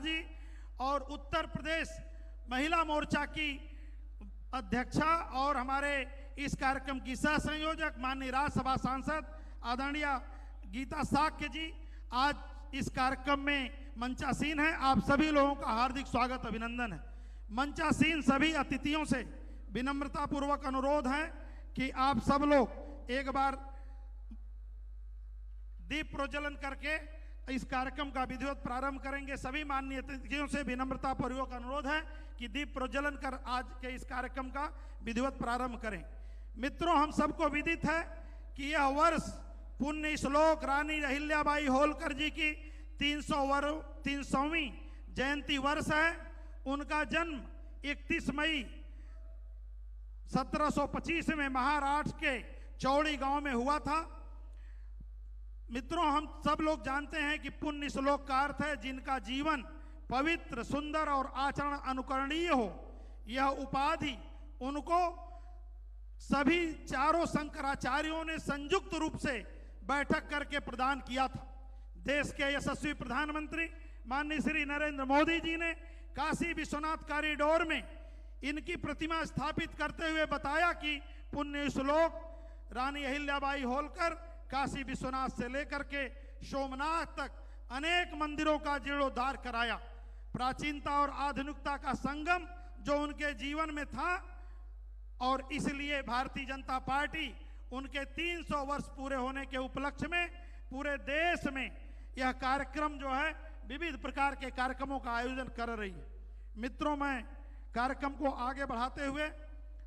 जी और उत्तर प्रदेश महिला मोर्चा की अध्यक्षा और हमारे इस कार्यक्रम की सह संयोजक माननीय राज्यसभा सांसद आदरणीय गीता साक्य जी आज इस कार्यक्रम में मंचासीन है। आप सभी लोगों का हार्दिक स्वागत अभिनंदन है। मंचासीन सभी अतिथियों से विनम्रता पूर्वक अनुरोध है कि आप सब लोग एक बार दीप प्रज्वलन करके इस कार्यक्रम का विधिवत प्रारंभ करेंगे। सभी माननीय अतिथियों से विनम्रता पूर्वक अनुरोध है कि दीप प्रज्वलन कर आज के इस कार्यक्रम का विधिवत प्रारंभ करें। मित्रों, हम सबको विदित है कि यह वर्ष पुण्य श्लोक रानी अहिल्याबाई होलकर जी की 300वीं जयंती वर्ष है। उनका जन्म 31 मई 1725 में महाराष्ट्र के चौड़ी गांव में हुआ था। मित्रों, हम सब लोग जानते हैं कि पुण्य श्लोक का अर्थ है जिनका जीवन पवित्र, सुंदर और आचरण अनुकरणीय हो। यह उपाधि उनको सभी चारों शंकराचार्यों ने संयुक्त रूप से बैठक करके प्रदान किया था। देश के यशस्वी प्रधानमंत्री माननीय श्री नरेंद्र मोदी जी ने काशी विश्वनाथ कॉरिडोर में इनकी प्रतिमा स्थापित करते हुए बताया कि पुण्य श्लोक रानी अहिल्याबाई होलकर काशी विश्वनाथ से लेकर के सोमनाथ तक अनेक मंदिरों का जीर्णोद्धार कराया। प्राचीनता और आधुनिकता का संगम जो उनके जीवन में था और इसलिए भारतीय जनता पार्टी उनके 300 वर्ष पूरे होने के उपलक्ष्य में पूरे देश में यह कार्यक्रम जो है विविध प्रकार के कार्यक्रमों का आयोजन कर रही है। मित्रों, मैं कार्यक्रम को आगे बढ़ाते हुए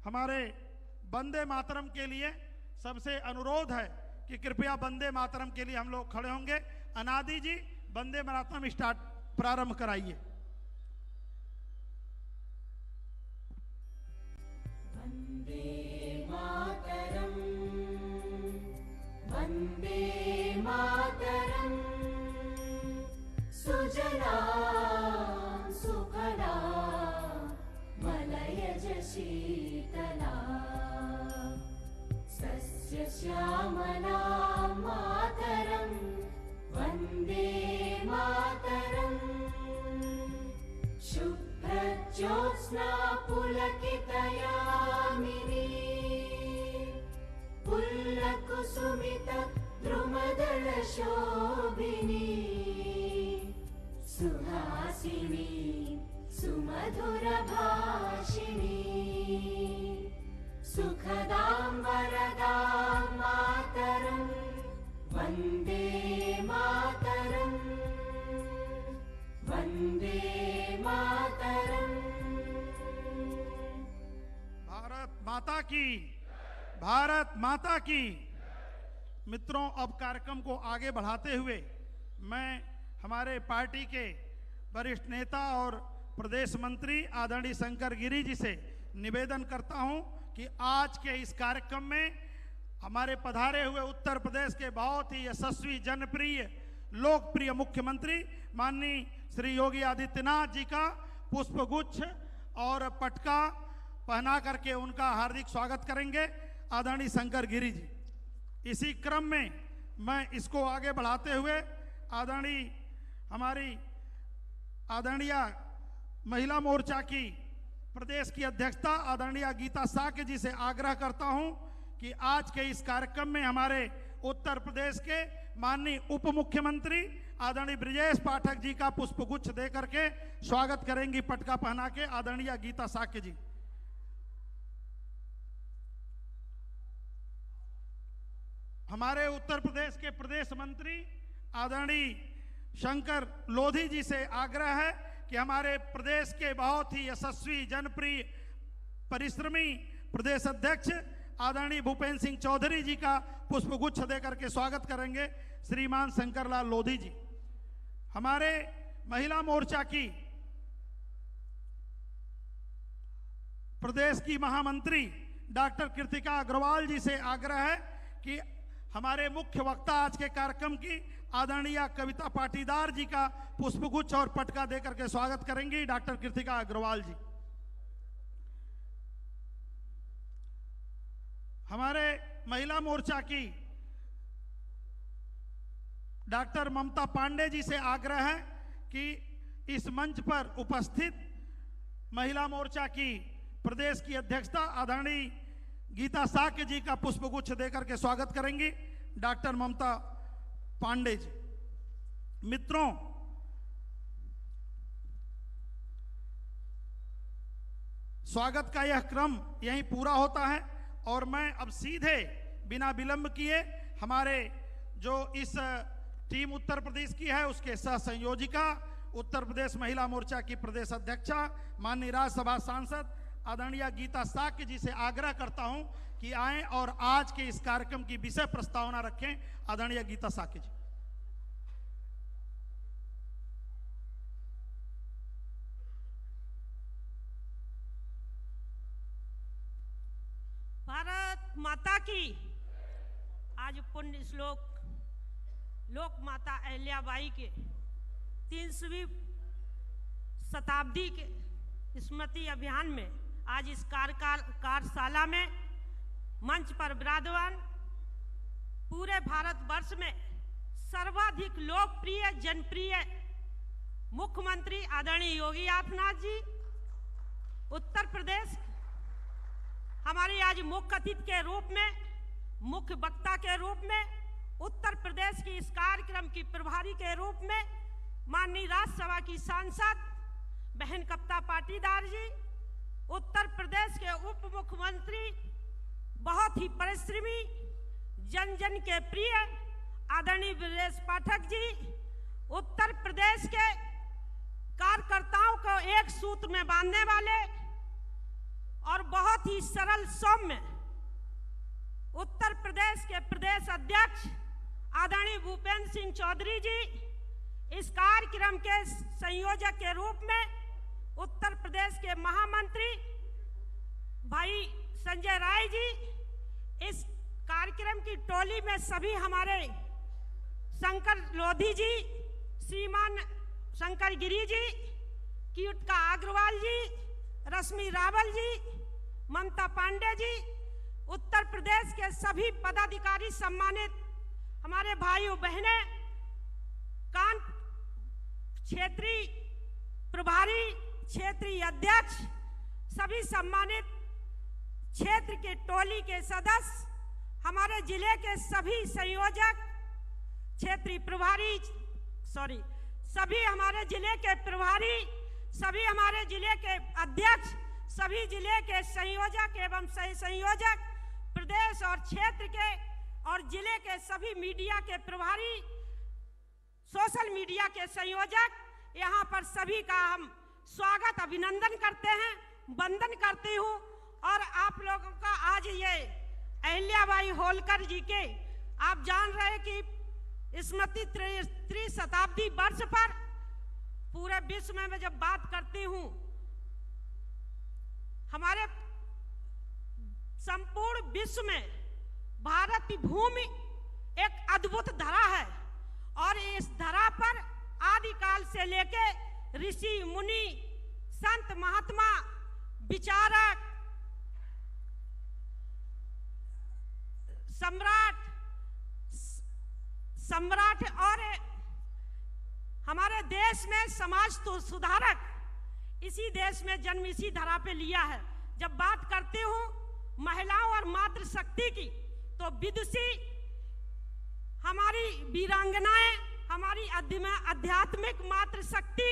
हमारे वंदे मातरम के लिए सबसे अनुरोध है कि कृपया वंदे मातरम के लिए हम लोग खड़े होंगे। अनादि जी वंदे मातरम स्टार्ट प्रारंभ कराइए। वंदे मातरम, वंदे मातरम, सुजलां सुफलां मलयज शीतलां सस्य श्यामलां मातरं वन्दे मातरम्। शुभ्रज्योत्स्ना पुलकितयामिनी पुल्लकुसुमित द्रुमदलशोभिनी सुहासिनी सुमधुरभाषिणी सुखदां वरदां मातरं वन्दे मातरम्, वन्दे मातरम्। भारत माता की, भारत माता की। मित्रों, अब कार्यक्रम को आगे बढ़ाते हुए मैं हमारे पार्टी के वरिष्ठ नेता और प्रदेश मंत्री आदरणीय शंकर गिरी जी से निवेदन करता हूं कि आज के इस कार्यक्रम में हमारे पधारे हुए उत्तर प्रदेश के बहुत ही यशस्वी, जनप्रिय, लोकप्रिय मुख्यमंत्री माननीय श्री योगी आदित्यनाथ जी का पुष्पगुच्छ और पटका पहना करके उनका हार्दिक स्वागत करेंगे आदरणीय शंकर गिरी जी। इसी क्रम में मैं इसको आगे बढ़ाते हुए हमारी आदरणीय महिला मोर्चा की प्रदेश की अध्यक्षता आदरणीय गीता साक्य जी से आग्रह करता हूं कि आज के इस कार्यक्रम में हमारे उत्तर प्रदेश के माननीय उप मुख्यमंत्री आदरणीय ब्रिजेश पाठक जी का पुष्पगुच्छ दे करके स्वागत करेंगी पटका पहना के आदरणीय गीता साक्य जी। हमारे उत्तर प्रदेश के प्रदेश मंत्री आदरणीय शंकर लोधी जी से आग्रह है कि हमारे प्रदेश के बहुत ही यशस्वी, जनप्रिय, परिश्रमी प्रदेश अध्यक्ष आदरणीय भूपेंद्र सिंह चौधरी जी का पुष्पगुच्छ देकर के स्वागत करेंगे श्रीमान शंकरलाल लोधी जी। हमारे महिला मोर्चा की प्रदेश की महामंत्री डॉक्टर कृतिका अग्रवाल जी से आग्रह है कि हमारे मुख्य वक्ता आज के कार्यक्रम की आदरणीय कविता पाटीदार जी का पुष्पगुच्छ और पटका देकर के स्वागत करेंगी डॉक्टर कृतिका अग्रवाल जी। हमारे महिला मोर्चा की डॉक्टर ममता पांडे जी से आग्रह है कि इस मंच पर उपस्थित महिला मोर्चा की प्रदेश की अध्यक्षता आदरणीय गीता साक्य जी का पुष्पगुच्छ देकर के स्वागत करेंगी डॉक्टर ममता पांडे जी। मित्रों, स्वागत का यह क्रम यहीं पूरा होता है और मैं अब सीधे बिना विलंब किए हमारे जो इस टीम उत्तर प्रदेश की है उसके सह संयोजिका उत्तर प्रदेश महिला मोर्चा की प्रदेश अध्यक्षा माननीय राज्यसभा सांसद आदरणीय गीता साक्य जी से आग्रह करता हूं कि आएं और आज के इस कार्यक्रम की विषय प्रस्तावना रखें। आदरणीय गीता साक्य जी। भारत माता की। आज पुण्य श्लोक लोक माता अहिल्याबाई के 300वीं शताब्दी के स्मृति अभियान में आज इस कार्यशाला में मंच पर विराजमान पूरे भारतवर्ष में सर्वाधिक लोकप्रिय जनप्रिय मुख्यमंत्री आदरणीय योगी आदित्यनाथ जी, उत्तर प्रदेश हमारी आज मुख्य अतिथि के रूप में, मुख्य वक्ता के रूप में, उत्तर प्रदेश की इस कार्यक्रम की प्रभारी के रूप में माननीय राज्यसभा की सांसद बहन कविता पाटीदार जी, उत्तर प्रदेश के उप मुख्यमंत्री बहुत ही परिश्रमी जन जन के प्रिय आदरणीय ब्रजेश पाठक जी, उत्तर प्रदेश के कार्यकर्ताओं को एक सूत्र में बांधने वाले और बहुत ही सरल सौम्य उत्तर प्रदेश के प्रदेश अध्यक्ष आदरणीय भूपेंद्र सिंह चौधरी जी, इस कार्यक्रम के संयोजक के रूप में उत्तर प्रदेश के महामंत्री भाई संजय राय जी, इस कार्यक्रम की टोली में सभी हमारे शंकर लोधी जी, श्रीमान शंकर गिरी जी, कीर्तिका अग्रवाल जी, रश्मि रावल जी, ममता पांडे जी, उत्तर प्रदेश के सभी पदाधिकारी, सम्मानित हमारे भाइयों बहनें, कान क्षेत्रीय प्रभारी, क्षेत्रीय अध्यक्ष, सभी सम्मानित क्षेत्र के टोली के सदस्य, हमारे जिले के सभी संयोजक, क्षेत्रीय प्रभारी, सभी हमारे जिले के प्रभारी, सभी हमारे जिले के अध्यक्ष, सभी जिले के संयोजक एवं सह संयोजक, प्रदेश और क्षेत्र के और जिले के सभी मीडिया के प्रभारी, सोशल मीडिया के संयोजक, यहाँ पर सभी का हम स्वागत अभिनंदन करते हैं, वंदन करती हूँ। और आप लोगों का आज ये अहिल्याबाई होलकर जी के आप जान रहे हैं कि स्मृति त्रिशताब्दी वर्ष पर पूरे विश्व में मैं जब बात करती हूँ, हमारे संपूर्ण विश्व में भारत की भूमि एक अद्भुत धरा है और इस धरा पर आदिकाल से लेके ऋषि मुनि, संत महात्मा, विचारक, सम्राट और हमारे देश में समाज तो सुधारक इसी देश में जन्म इसी धरा पे लिया है। जब बात करती हूँ महिलाओं और मातृशक्ति की तो विदुषी, हमारी वीरांगनाएं, हमारी आध्यात्मिक मातृशक्ति,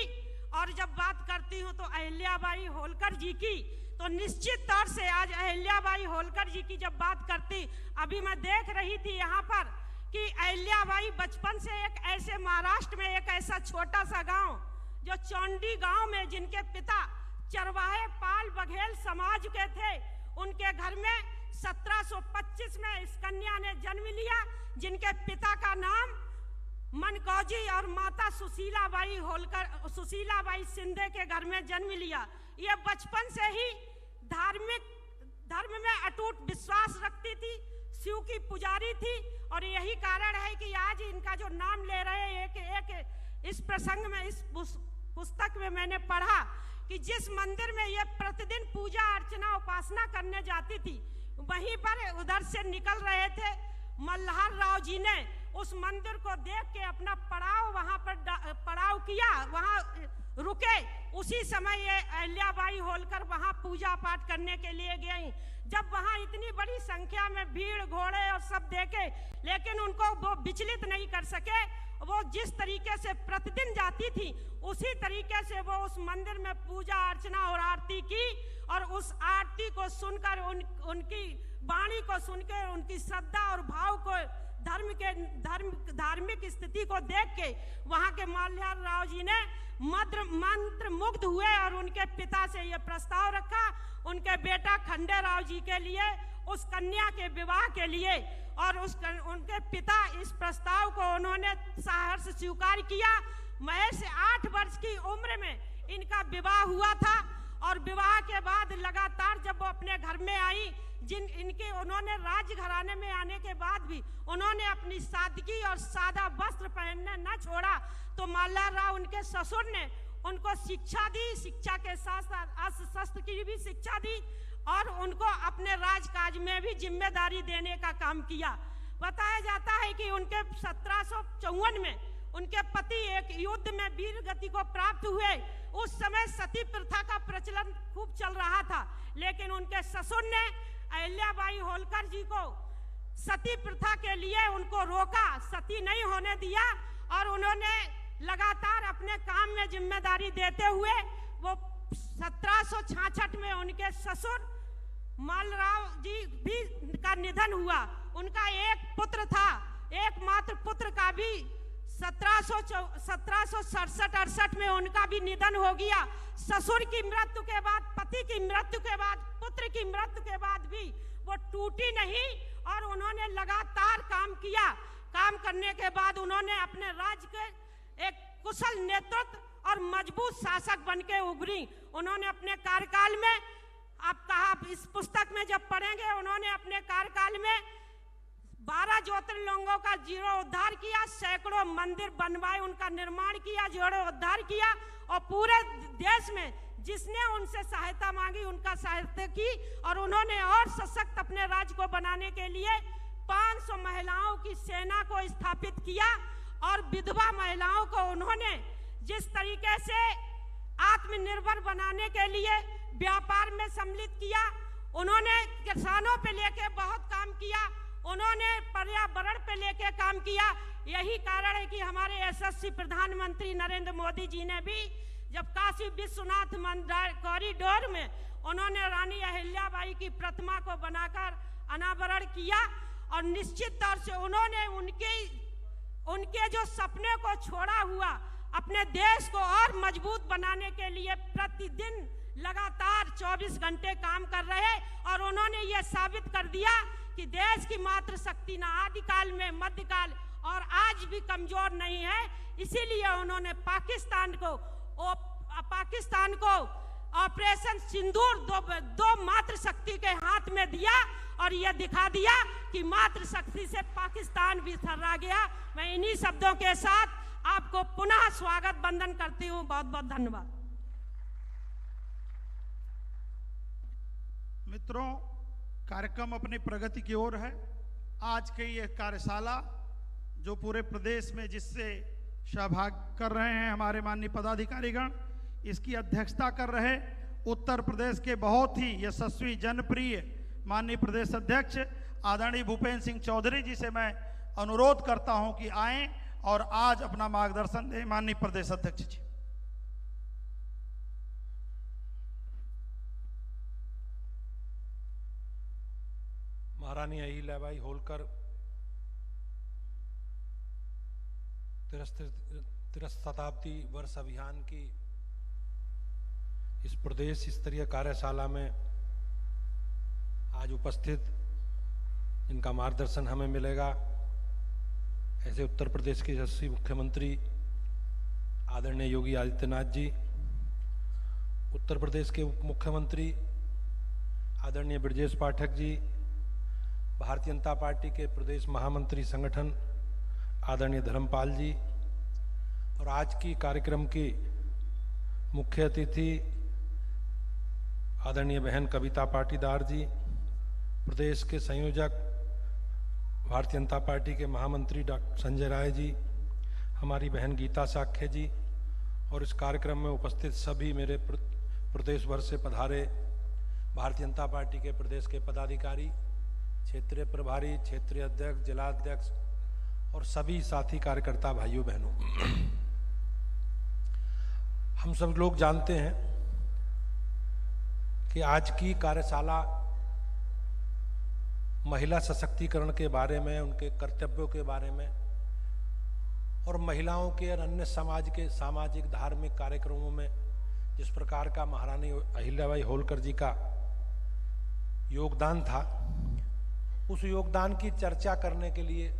और जब बात करती हूँ तो अहिल्याबाई होलकर जी की, तो निश्चित तौर से आज अहिल्याबाई होलकर जी की जब बात करती, अभी मैं देख रही थी यहाँ पर कि अहिल्याबाई बचपन से एक ऐसे महाराष्ट्र में एक ऐसा छोटा सा गांव जो चौंडी गांव में, जिनके पिता चरवाहे पाल बघेल समाज के थे, उनके घर में 1725 में इस कन्या ने जन्म लिया, जिनके पिता का नाम मनकौजी और माता सुशीलाबाई होलकर, सुशीलाबाई सिंधे के घर में जन्म लिया। ये बचपन से ही धर्म में अटूट विश्वास रखती थी, शिव की पुजारी थी, और यही कारण है कि आज इनका जो नाम ले रहे हैं एक इस प्रसंग में, इस पुस्तक में मैंने पढ़ा कि जिस मंदिर में ये प्रतिदिन पूजा अर्चना उपासना करने जाती थी, वहीं पर उधर से निकल रहे थे मल्हार राव जी ने उस मंदिर को देख के अपना पड़ाव वहां पर पड़ाव किया, वहां रुके उसी समय ये अहिल्याबाई होलकर वहां पूजा पाठ करने के लिए गई। जब वहां इतनी बड़ी संख्या में भीड़ घोड़े और सब देखे, लेकिन उनको वो विचलित नहीं कर सके। वो जिस तरीके से प्रतिदिन जाती थी उसी तरीके से वो उस मंदिर में पूजा अर्चना और आरती की, और उस आरती को सुनकर उनकी वाणी को सुनकर उनकी श्रद्धा और भाव को धार्मिक स्थिति को देख के वहां के मल्हार राव जी ने मंत्र मुग्ध हुए और उनके पिता से यह प्रस्ताव रखा उनके बेटा खंडे राव जी के लिए, उस कन्या के विवाह के लिए। और उनके पिता इस प्रस्ताव को उन्होंने सहर्ष स्वीकार किया। महज 8 वर्ष की उम्र में इनका विवाह हुआ था, और विवाह के बाद लगातार जब वो अपने घर में आई, उन्होंने राजघराने में आने के बाद भी उन्होंने अपनी सादगी और सादा वस्त्र पहनना न छोड़ा। तो मल्हार राव उनके ससुर ने उनको शिक्षा दी, शिक्षा के साथ साथ अस्त्र शस्त्र की भी शिक्षा दी, और उनको अपने राजकाज में भी जिम्मेदारी देने का काम किया। बताया जाता है कि उनके 1754 में उनके पति एक युद्ध में वीर गति को प्राप्त हुए। उस समय सती प्रथा का प्रचलन खूब चल रहा था, लेकिन उनके ससुर ने अहिल्याबाई होलकर जी को सती प्रथा के लिए उनको रोका, सती नहीं होने दिया, और उन्होंने लगातार अपने काम में जिम्मेदारी देते हुए वो 1766 में उनके ससुर मल्हार जी भी का निधन हुआ। उनका एक पुत्र था, एकमात्र पुत्र का भी 1767-68 में उनका भी निधन हो गया। ससुर की मृत्यु के बाद, पति की मृत्यु के बाद, पुत्र की मृत्यु के बाद भी वो टूटी नहीं, और उन्होंने लगातार काम किया। काम करने के बाद उन्होंने अपने राज्य के एक कुशल नेतृत्व और मजबूत शासक बनके उभरी। उन्होंने अपने कार्यकाल में, आप कहा इस पुस्तक में जब पढ़ेंगे, उन्होंने अपने कार्यकाल में 12 ज्योतिर्लिंगों का जीर्णोद्धार किया, सैकड़ों मंदिर बनवाए, उनका निर्माण किया, जीर्णोद्धार किया, और पूरे देश में जिसने उनसे सहायता मांगी उनका सहायता की। और उन्होंने और सशक्त अपने राज्य को बनाने के लिए 500 महिलाओं की सेना को स्थापित किया, और विधवा महिलाओं को उन्होंने जिस तरीके से आत्मनिर्भर बनाने के लिए व्यापार में सम्मिलित किया। उन्होंने किसानों पे लेके बहुत काम किया, उन्होंने पर्यावरण पे लेके काम किया। यही कारण है कि हमारे यशस्वी प्रधानमंत्री नरेंद्र मोदी जी ने भी जब काशी विश्वनाथ मंदिर कॉरिडोर में उन्होंने रानी अहिल्याबाई की प्रतिमा को बनाकर अनावरण किया, और निश्चित तौर से उन्होंने उनके जो सपने को छोड़ा हुआ अपने देश को और मजबूत बनाने के लिए प्रतिदिन लगातार 24 घंटे काम कर रहे, और उन्होंने ये साबित कर दिया कि देश की मातृशक्ति न आदिकाल में, मध्यकाल और आज भी कमजोर नहीं है। इसीलिए उन्होंने पाकिस्तान को ऑपरेशन सिंदूर दो मातृशक्ति के हाथ में दिया, और यह दिखा दिया कि मातृशक्ति से पाकिस्तान भी थर्रा गया। मैं इन्हीं शब्दों के साथ आपको पुनः स्वागत वंदन करती हूँ। बहुत बहुत धन्यवाद। मित्रों, कार्यक्रम अपनी प्रगति की ओर है। आज की ये कार्यशाला जो पूरे प्रदेश में जिससे सहभाग कर रहे हैं हमारे माननीय पदाधिकारीगण, इसकी अध्यक्षता कर रहे उत्तर प्रदेश के बहुत ही यशस्वी जनप्रिय माननीय प्रदेश अध्यक्ष आदरणीय भूपेंद्र सिंह चौधरी जी से मैं अनुरोध करता हूं कि आएं और आज अपना मार्गदर्शन दें। माननीय प्रदेश अध्यक्ष जी। महारानी अहिल्याबाई होलकर 13 शताब्दी वर्ष अभियान की इस प्रदेश स्तरीय कार्यशाला में आज उपस्थित, इनका मार्गदर्शन हमें मिलेगा। ऐसे उत्तर प्रदेश के यशस्वी मुख्यमंत्री आदरणीय योगी आदित्यनाथ जी, उत्तर प्रदेश के उप मुख्यमंत्री आदरणीय ब्रजेश पाठक जी, भारतीय जनता पार्टी के प्रदेश महामंत्री संगठन आदरणीय धर्मपाल जी, और आज की कार्यक्रम की मुख्य अतिथि आदरणीय बहन कविता पाटीदार जी, प्रदेश के संयोजक भारतीय जनता पार्टी के महामंत्री डॉक्टर संजय राय जी, हमारी बहन गीता साख्य जी, और इस कार्यक्रम में उपस्थित सभी मेरे प्रदेश भर से पधारे भारतीय जनता पार्टी के प्रदेश के पदाधिकारी, क्षेत्रीय प्रभारी, क्षेत्रीय अध्यक्ष, जिलाध्यक्ष और सभी साथी कार्यकर्ता भाइयों बहनों, हम सब लोग जानते हैं कि आज की कार्यशाला महिला सशक्तिकरण के बारे में, उनके कर्तव्यों के बारे में और महिलाओं के और अन्य समाज के सामाजिक धार्मिक कार्यक्रमों में जिस प्रकार का महारानी अहिल्याबाई होलकर जी का योगदान था, उस योगदान की चर्चा करने के लिए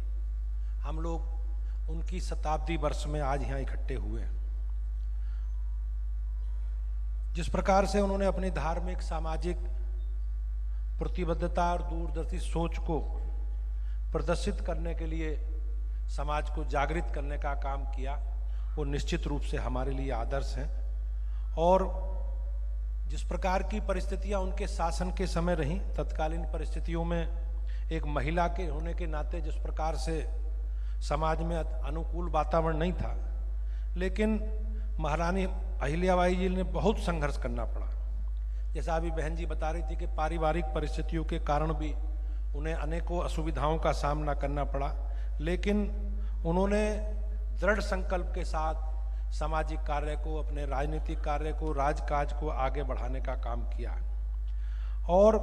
हम लोग उनकी शताब्दी वर्ष में आज यहाँ इकट्ठे हुए हैं। जिस प्रकार से उन्होंने अपनी धार्मिक, सामाजिक प्रतिबद्धता और दूरदर्शी सोच को प्रदर्शित करने के लिए समाज को जागृत करने का काम किया, वो निश्चित रूप से हमारे लिए आदर्श हैं। और जिस प्रकार की परिस्थितियां उनके शासन के समय रहीं, तत्कालीन परिस्थितियों में एक महिला के होने के नाते जिस प्रकार से समाज में अनुकूल वातावरण नहीं था, लेकिन महारानी अहिल्याबाई जी ने बहुत संघर्ष करना पड़ा। जैसा अभी बहन जी बता रही थी कि पारिवारिक परिस्थितियों के कारण भी उन्हें अनेकों असुविधाओं का सामना करना पड़ा, लेकिन उन्होंने दृढ़ संकल्प के साथ सामाजिक कार्य को, अपने राजनीतिक कार्य को, राजकाज को आगे बढ़ाने का काम किया। और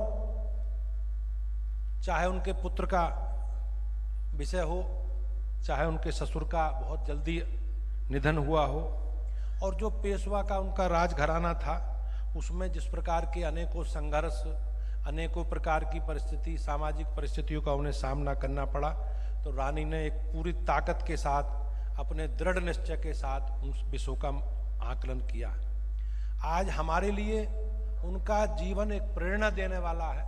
चाहे उनके पुत्र का विषय हो, चाहे उनके ससुर का बहुत जल्दी निधन हुआ हो, और जो पेशवा का उनका राजघराना था, उसमें जिस प्रकार के अनेकों संघर्ष, अनेकों प्रकार की परिस्थिति, सामाजिक परिस्थितियों का उन्हें सामना करना पड़ा, तो रानी ने एक पूरी ताकत के साथ, अपने दृढ़ निश्चय के साथ उस विषयों का आकलन किया। आज हमारे लिए उनका जीवन एक प्रेरणा देने वाला है।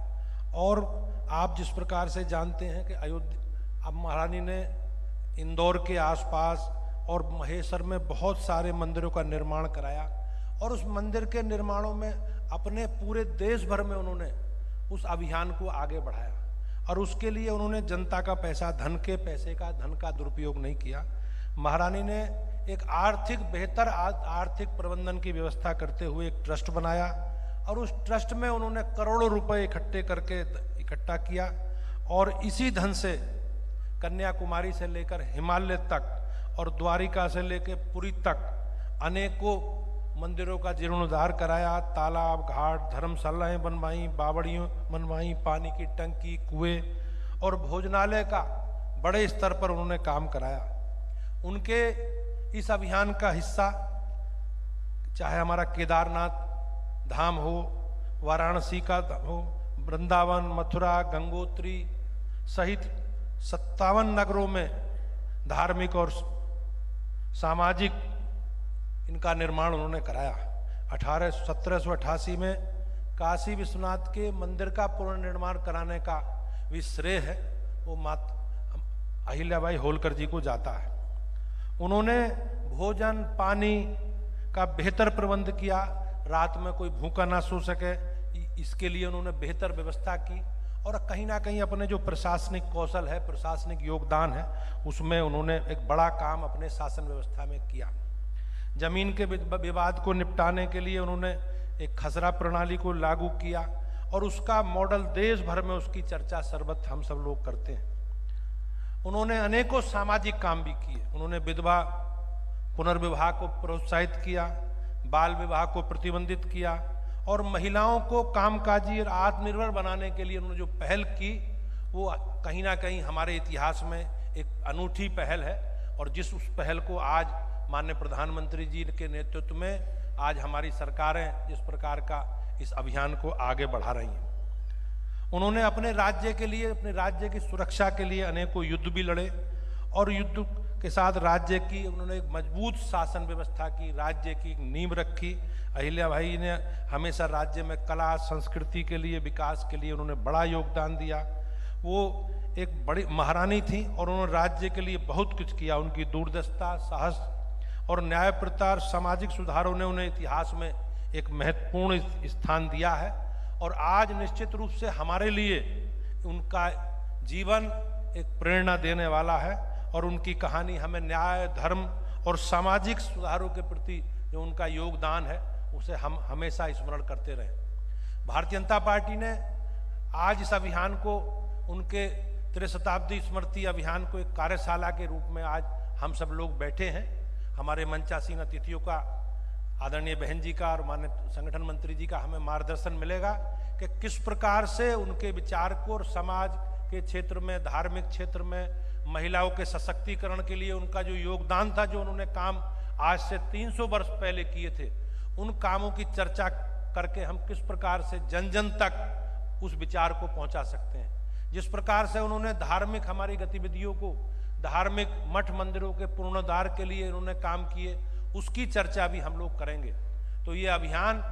और आप जिस प्रकार से जानते हैं कि अयोध्या, अब महारानी ने इंदौर के आसपास और महेश्वर में बहुत सारे मंदिरों का निर्माण कराया, और उस मंदिर के निर्माणों में अपने पूरे देश भर में उन्होंने उस अभियान को आगे बढ़ाया। और उसके लिए उन्होंने जनता का पैसा, धन का दुरुपयोग नहीं किया। महारानी ने एक बेहतर आर्थिक प्रबंधन की व्यवस्था करते हुए एक ट्रस्ट बनाया, और उस ट्रस्ट में उन्होंने करोड़ों रुपए इकट्ठा किया, और इसी धन से कन्याकुमारी से लेकर हिमालय तक और द्वारिका से लेकर पुरी तक अनेकों मंदिरों का जीर्णोद्धार कराया, तालाब, घाट, धर्मशालाएं बनवाई, बावड़ियों बनवाई, पानी की टंकी, कुएं और भोजनालय का बड़े स्तर पर उन्होंने काम कराया। उनके इस अभियान का हिस्सा चाहे हमारा केदारनाथ धाम हो, वाराणसी का हो, वृंदावन, मथुरा, गंगोत्री सहित 57 नगरों में धार्मिक और सामाजिक इनका निर्माण उन्होंने कराया। 1788 में काशी विश्वनाथ के मंदिर का पुनर्निर्माण कराने का भी श्रेय है वो माता अहिल्याबाई होलकर जी को जाता है। उन्होंने भोजन पानी का बेहतर प्रबंध किया, रात में कोई भूखा ना सो सके, इसके लिए उन्होंने बेहतर व्यवस्था की। और कहीं ना कहीं अपने जो प्रशासनिक कौशल है, प्रशासनिक योगदान है, उसमें उन्होंने एक बड़ा काम अपने शासन व्यवस्था में किया। जमीन के विवाद को निपटाने के लिए उन्होंने एक खसरा प्रणाली को लागू किया, और उसका मॉडल देश भर में उसकी चर्चा सर्वत्र हम सब लोग करते हैं। उन्होंने अनेकों सामाजिक काम भी किए। उन्होंने विधवा पुनर्विवाह को प्रोत्साहित किया, बाल विवाह को प्रतिबंधित किया, और महिलाओं को कामकाजी और आत्मनिर्भर बनाने के लिए उन्होंने जो पहल की, वो कहीं ना कहीं हमारे इतिहास में एक अनूठी पहल है। और जिस उस पहल को आज माननीय प्रधानमंत्री जी के नेतृत्व में आज हमारी सरकारें जिस प्रकार का इस अभियान को आगे बढ़ा रही हैं। उन्होंने अपने राज्य के लिए, अपने राज्य की सुरक्षा के लिए अनेकों युद्ध भी लड़े, और युद्ध के साथ राज्य की उन्होंने एक मजबूत शासन व्यवस्था की, राज्य की नींव रखी। अहिल्याबाई ने हमेशा राज्य में कला संस्कृति के लिए, विकास के लिए उन्होंने बड़ा योगदान दिया। वो एक बड़ी महारानी थी और उन्होंने राज्य के लिए बहुत कुछ किया। उनकी दूरदर्शिता, साहस और न्यायप्रियता और सामाजिक सुधारों ने उन्हें इतिहास में एक महत्वपूर्ण स्थान दिया है। और आज निश्चित रूप से हमारे लिए उनका जीवन एक प्रेरणा देने वाला है, और उनकी कहानी हमें न्याय, धर्म और सामाजिक सुधारों के प्रति जो उनका योगदान है उसे हम हमेशा स्मरण करते रहें। भारतीय जनता पार्टी ने आज इस अभियान को, उनके त्रिशताब्दी स्मृति अभियान को एक कार्यशाला के रूप में आज हम सब लोग बैठे हैं। हमारे मंचासीन अतिथियों का, आदरणीय बहन जी का और माननीय संगठन मंत्री जी का हमें मार्गदर्शन मिलेगा कि किस प्रकार से उनके विचार को और समाज के क्षेत्र में, धार्मिक क्षेत्र में, महिलाओं के सशक्तिकरण के लिए उनका जो योगदान था, जो उन्होंने काम आज से 300 वर्ष पहले किए थे, उन कामों की चर्चा करके हम किस प्रकार से जन जन तक उस विचार को पहुंचा सकते हैं। जिस प्रकार से उन्होंने धार्मिक हमारी गतिविधियों को, धार्मिक मठ मंदिरों के पुनरुद्धार के लिए उन्होंने काम किए, उसकी चर्चा भी हम लोग करेंगे। तो ये अभियान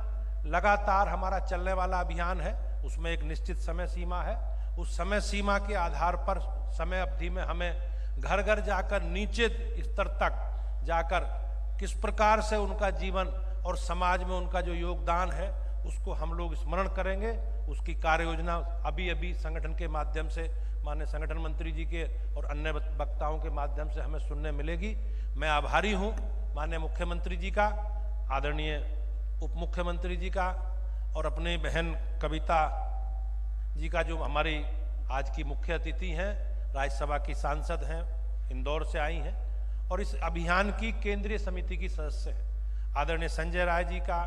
लगातार हमारा चलने वाला अभियान है, उसमें एक निश्चित समय सीमा है। उस समय सीमा के आधार पर समय अवधि में हमें घर घर जाकर, नीचे स्तर तक जाकर किस प्रकार से उनका जीवन और समाज में उनका जो योगदान है उसको हम लोग स्मरण करेंगे। उसकी कार्य योजना अभी अभी संगठन के माध्यम से, माननीय संगठन मंत्री जी के और अन्य वक्ताओं के माध्यम से हमें सुनने मिलेगी। मैं आभारी हूं माननीय मुख्यमंत्री जी का, आदरणीय उप मुख्यमंत्री जी का और अपनी बहन कविता जी का, जो हमारी आज की मुख्य अतिथि हैं, राज्यसभा की सांसद हैं, इंदौर से आई हैं और इस अभियान की केंद्रीय समिति की सदस्य हैं, आदरणीय संजय राय जी का,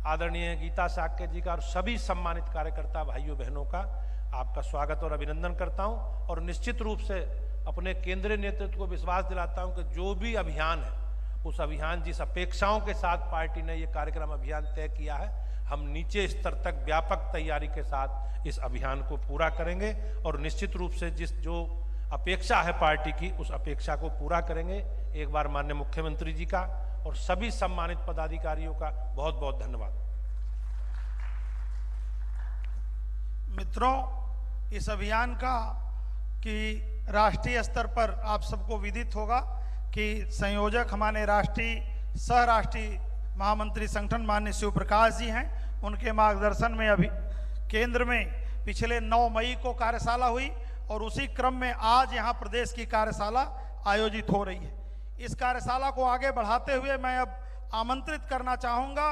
आदरणीय गीता साक्य जी का और सभी सम्मानित कार्यकर्ता भाइयों बहनों का आपका स्वागत और अभिनंदन करता हूं। और निश्चित रूप से अपने केंद्रीय नेतृत्व को विश्वास दिलाता हूं कि जो भी अभियान है, उस अभियान जिस अपेक्षाओं के साथ पार्टी ने ये कार्यक्रम अभियान तय किया है, हम नीचे स्तर तक व्यापक तैयारी के साथ इस अभियान को पूरा करेंगे और निश्चित रूप से जो अपेक्षा है पार्टी की, उस अपेक्षा को पूरा करेंगे। एक बार माननीय मुख्यमंत्री जी का और सभी सम्मानित पदाधिकारियों का बहुत बहुत धन्यवाद। मित्रों, इस अभियान का कि राष्ट्रीय स्तर पर आप सबको विदित होगा कि संयोजक हमारे राष्ट्रीय सह राष्ट्रीय महामंत्री संगठन माननीय शिव प्रकाश जी हैं। उनके मार्गदर्शन में अभी केंद्र में पिछले 9 मई को कार्यशाला हुई और उसी क्रम में आज यहाँ प्रदेश की कार्यशाला आयोजित हो रही है। इस कार्यशाला को आगे बढ़ाते हुए मैं अब आमंत्रित करना चाहूँगा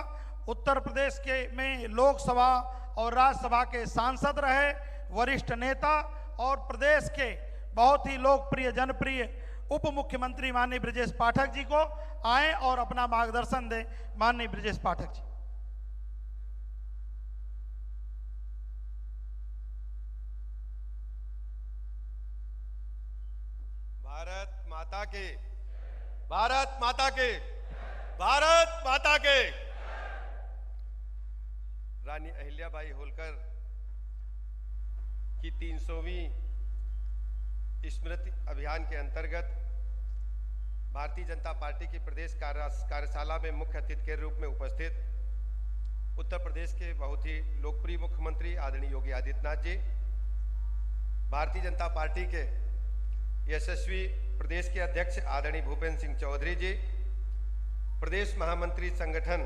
उत्तर प्रदेश के में लोकसभा और राज्यसभा के सांसद रहे वरिष्ठ नेता और प्रदेश के बहुत ही लोकप्रिय जनप्रिय उप मुख्यमंत्री माननीय ब्रजेश पाठक जी को आए और अपना मार्गदर्शन दें। माननीय ब्रजेश पाठक जी। भारत माता के, भारत माता के, भारत माता के। रानी अहिल्याबाई होलकर की 300वीं स्मृति अभियान के अंतर्गत भारतीय जनता पार्टी की प्रदेश कार्यशाला में मुख्य अतिथि के रूप में उपस्थित उत्तर प्रदेश के बहुत ही लोकप्रिय मुख्यमंत्री आदरणीय योगी आदित्यनाथ जी, भारतीय जनता पार्टी के यशस्वी प्रदेश के अध्यक्ष आदरणीय भूपेंद्र सिंह चौधरी जी, प्रदेश महामंत्री संगठन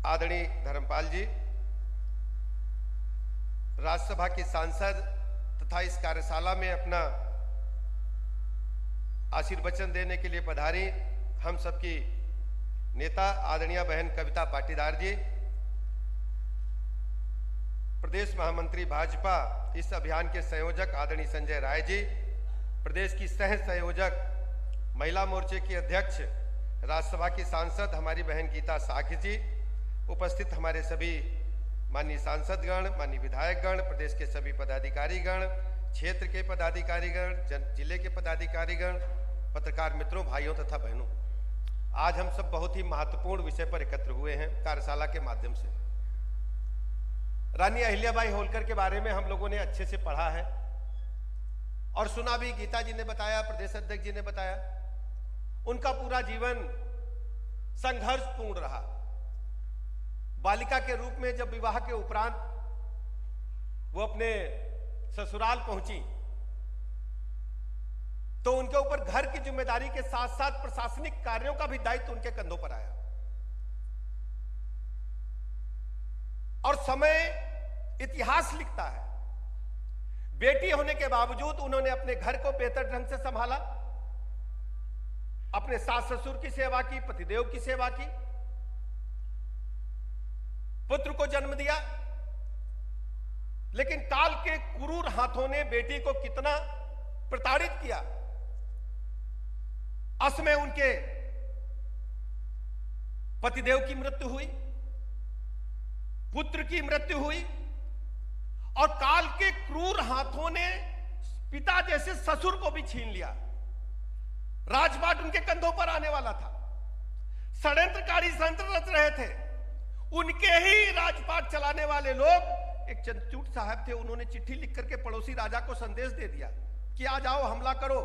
आदरणीय धर्मपाल जी, राज्यसभा की सांसद तथा इस कार्यशाला में अपना आशीर्वचन देने के लिए पधारी हम सबकी नेता आदरणीय बहन कविता पाटीदार जी, प्रदेश महामंत्री भाजपा इस अभियान के संयोजक आदरणीय संजय राय जी, प्रदेश की सह संयोजक महिला मोर्चे की अध्यक्ष राज्यसभा की सांसद हमारी बहन गीता साक्य जी, उपस्थित हमारे सभी माननीय सांसदगण, माननीय विधायकगण, प्रदेश के सभी पदाधिकारीगण, क्षेत्र के पदाधिकारीगण, जिले के पदाधिकारीगण, पत्रकार मित्रों, भाइयों तथा बहनों, आज हम सब बहुत ही महत्वपूर्ण विषय पर एकत्र हुए हैं कार्यशाला के माध्यम से। रानी अहिल्याबाई होलकर के बारे में हम लोगों ने अच्छे से पढ़ा है और सुना भी। गीता जी ने बताया, प्रदेश अध्यक्ष जी ने बताया, उनका पूरा जीवन संघर्षपूर्ण रहा। बालिका के रूप में जब विवाह के उपरांत वो अपने ससुराल पहुंची तो उनके ऊपर घर की जिम्मेदारी के साथ साथ प्रशासनिक कार्यों का भी दायित्व उनके कंधों पर आया और समय इतिहास लिखता है, बेटी होने के बावजूद उन्होंने अपने घर को बेहतर ढंग से संभाला, अपने सास ससुर की सेवा की, पतिदेव की सेवा की, पुत्र को जन्म दिया, लेकिन काल के क्रूर हाथों ने बेटी को कितना प्रताड़ित किया। अंत में उनके पतिदेव की मृत्यु हुई, पुत्र की मृत्यु हुई, और काल के क्रूर हाथों ने पिता जैसे ससुर को भी छीन लिया। राजपाट उनके कंधों पर आने वाला था, षड्यंत्रकारी षड्यंत्र रच रहे थे। उनके ही राजपाट चलाने वाले लोग, एक चंद्रचूड़ साहब थे, उन्होंने चिट्ठी लिख करके पड़ोसी राजा को संदेश दे दिया कि आ जाओ, हमला करो,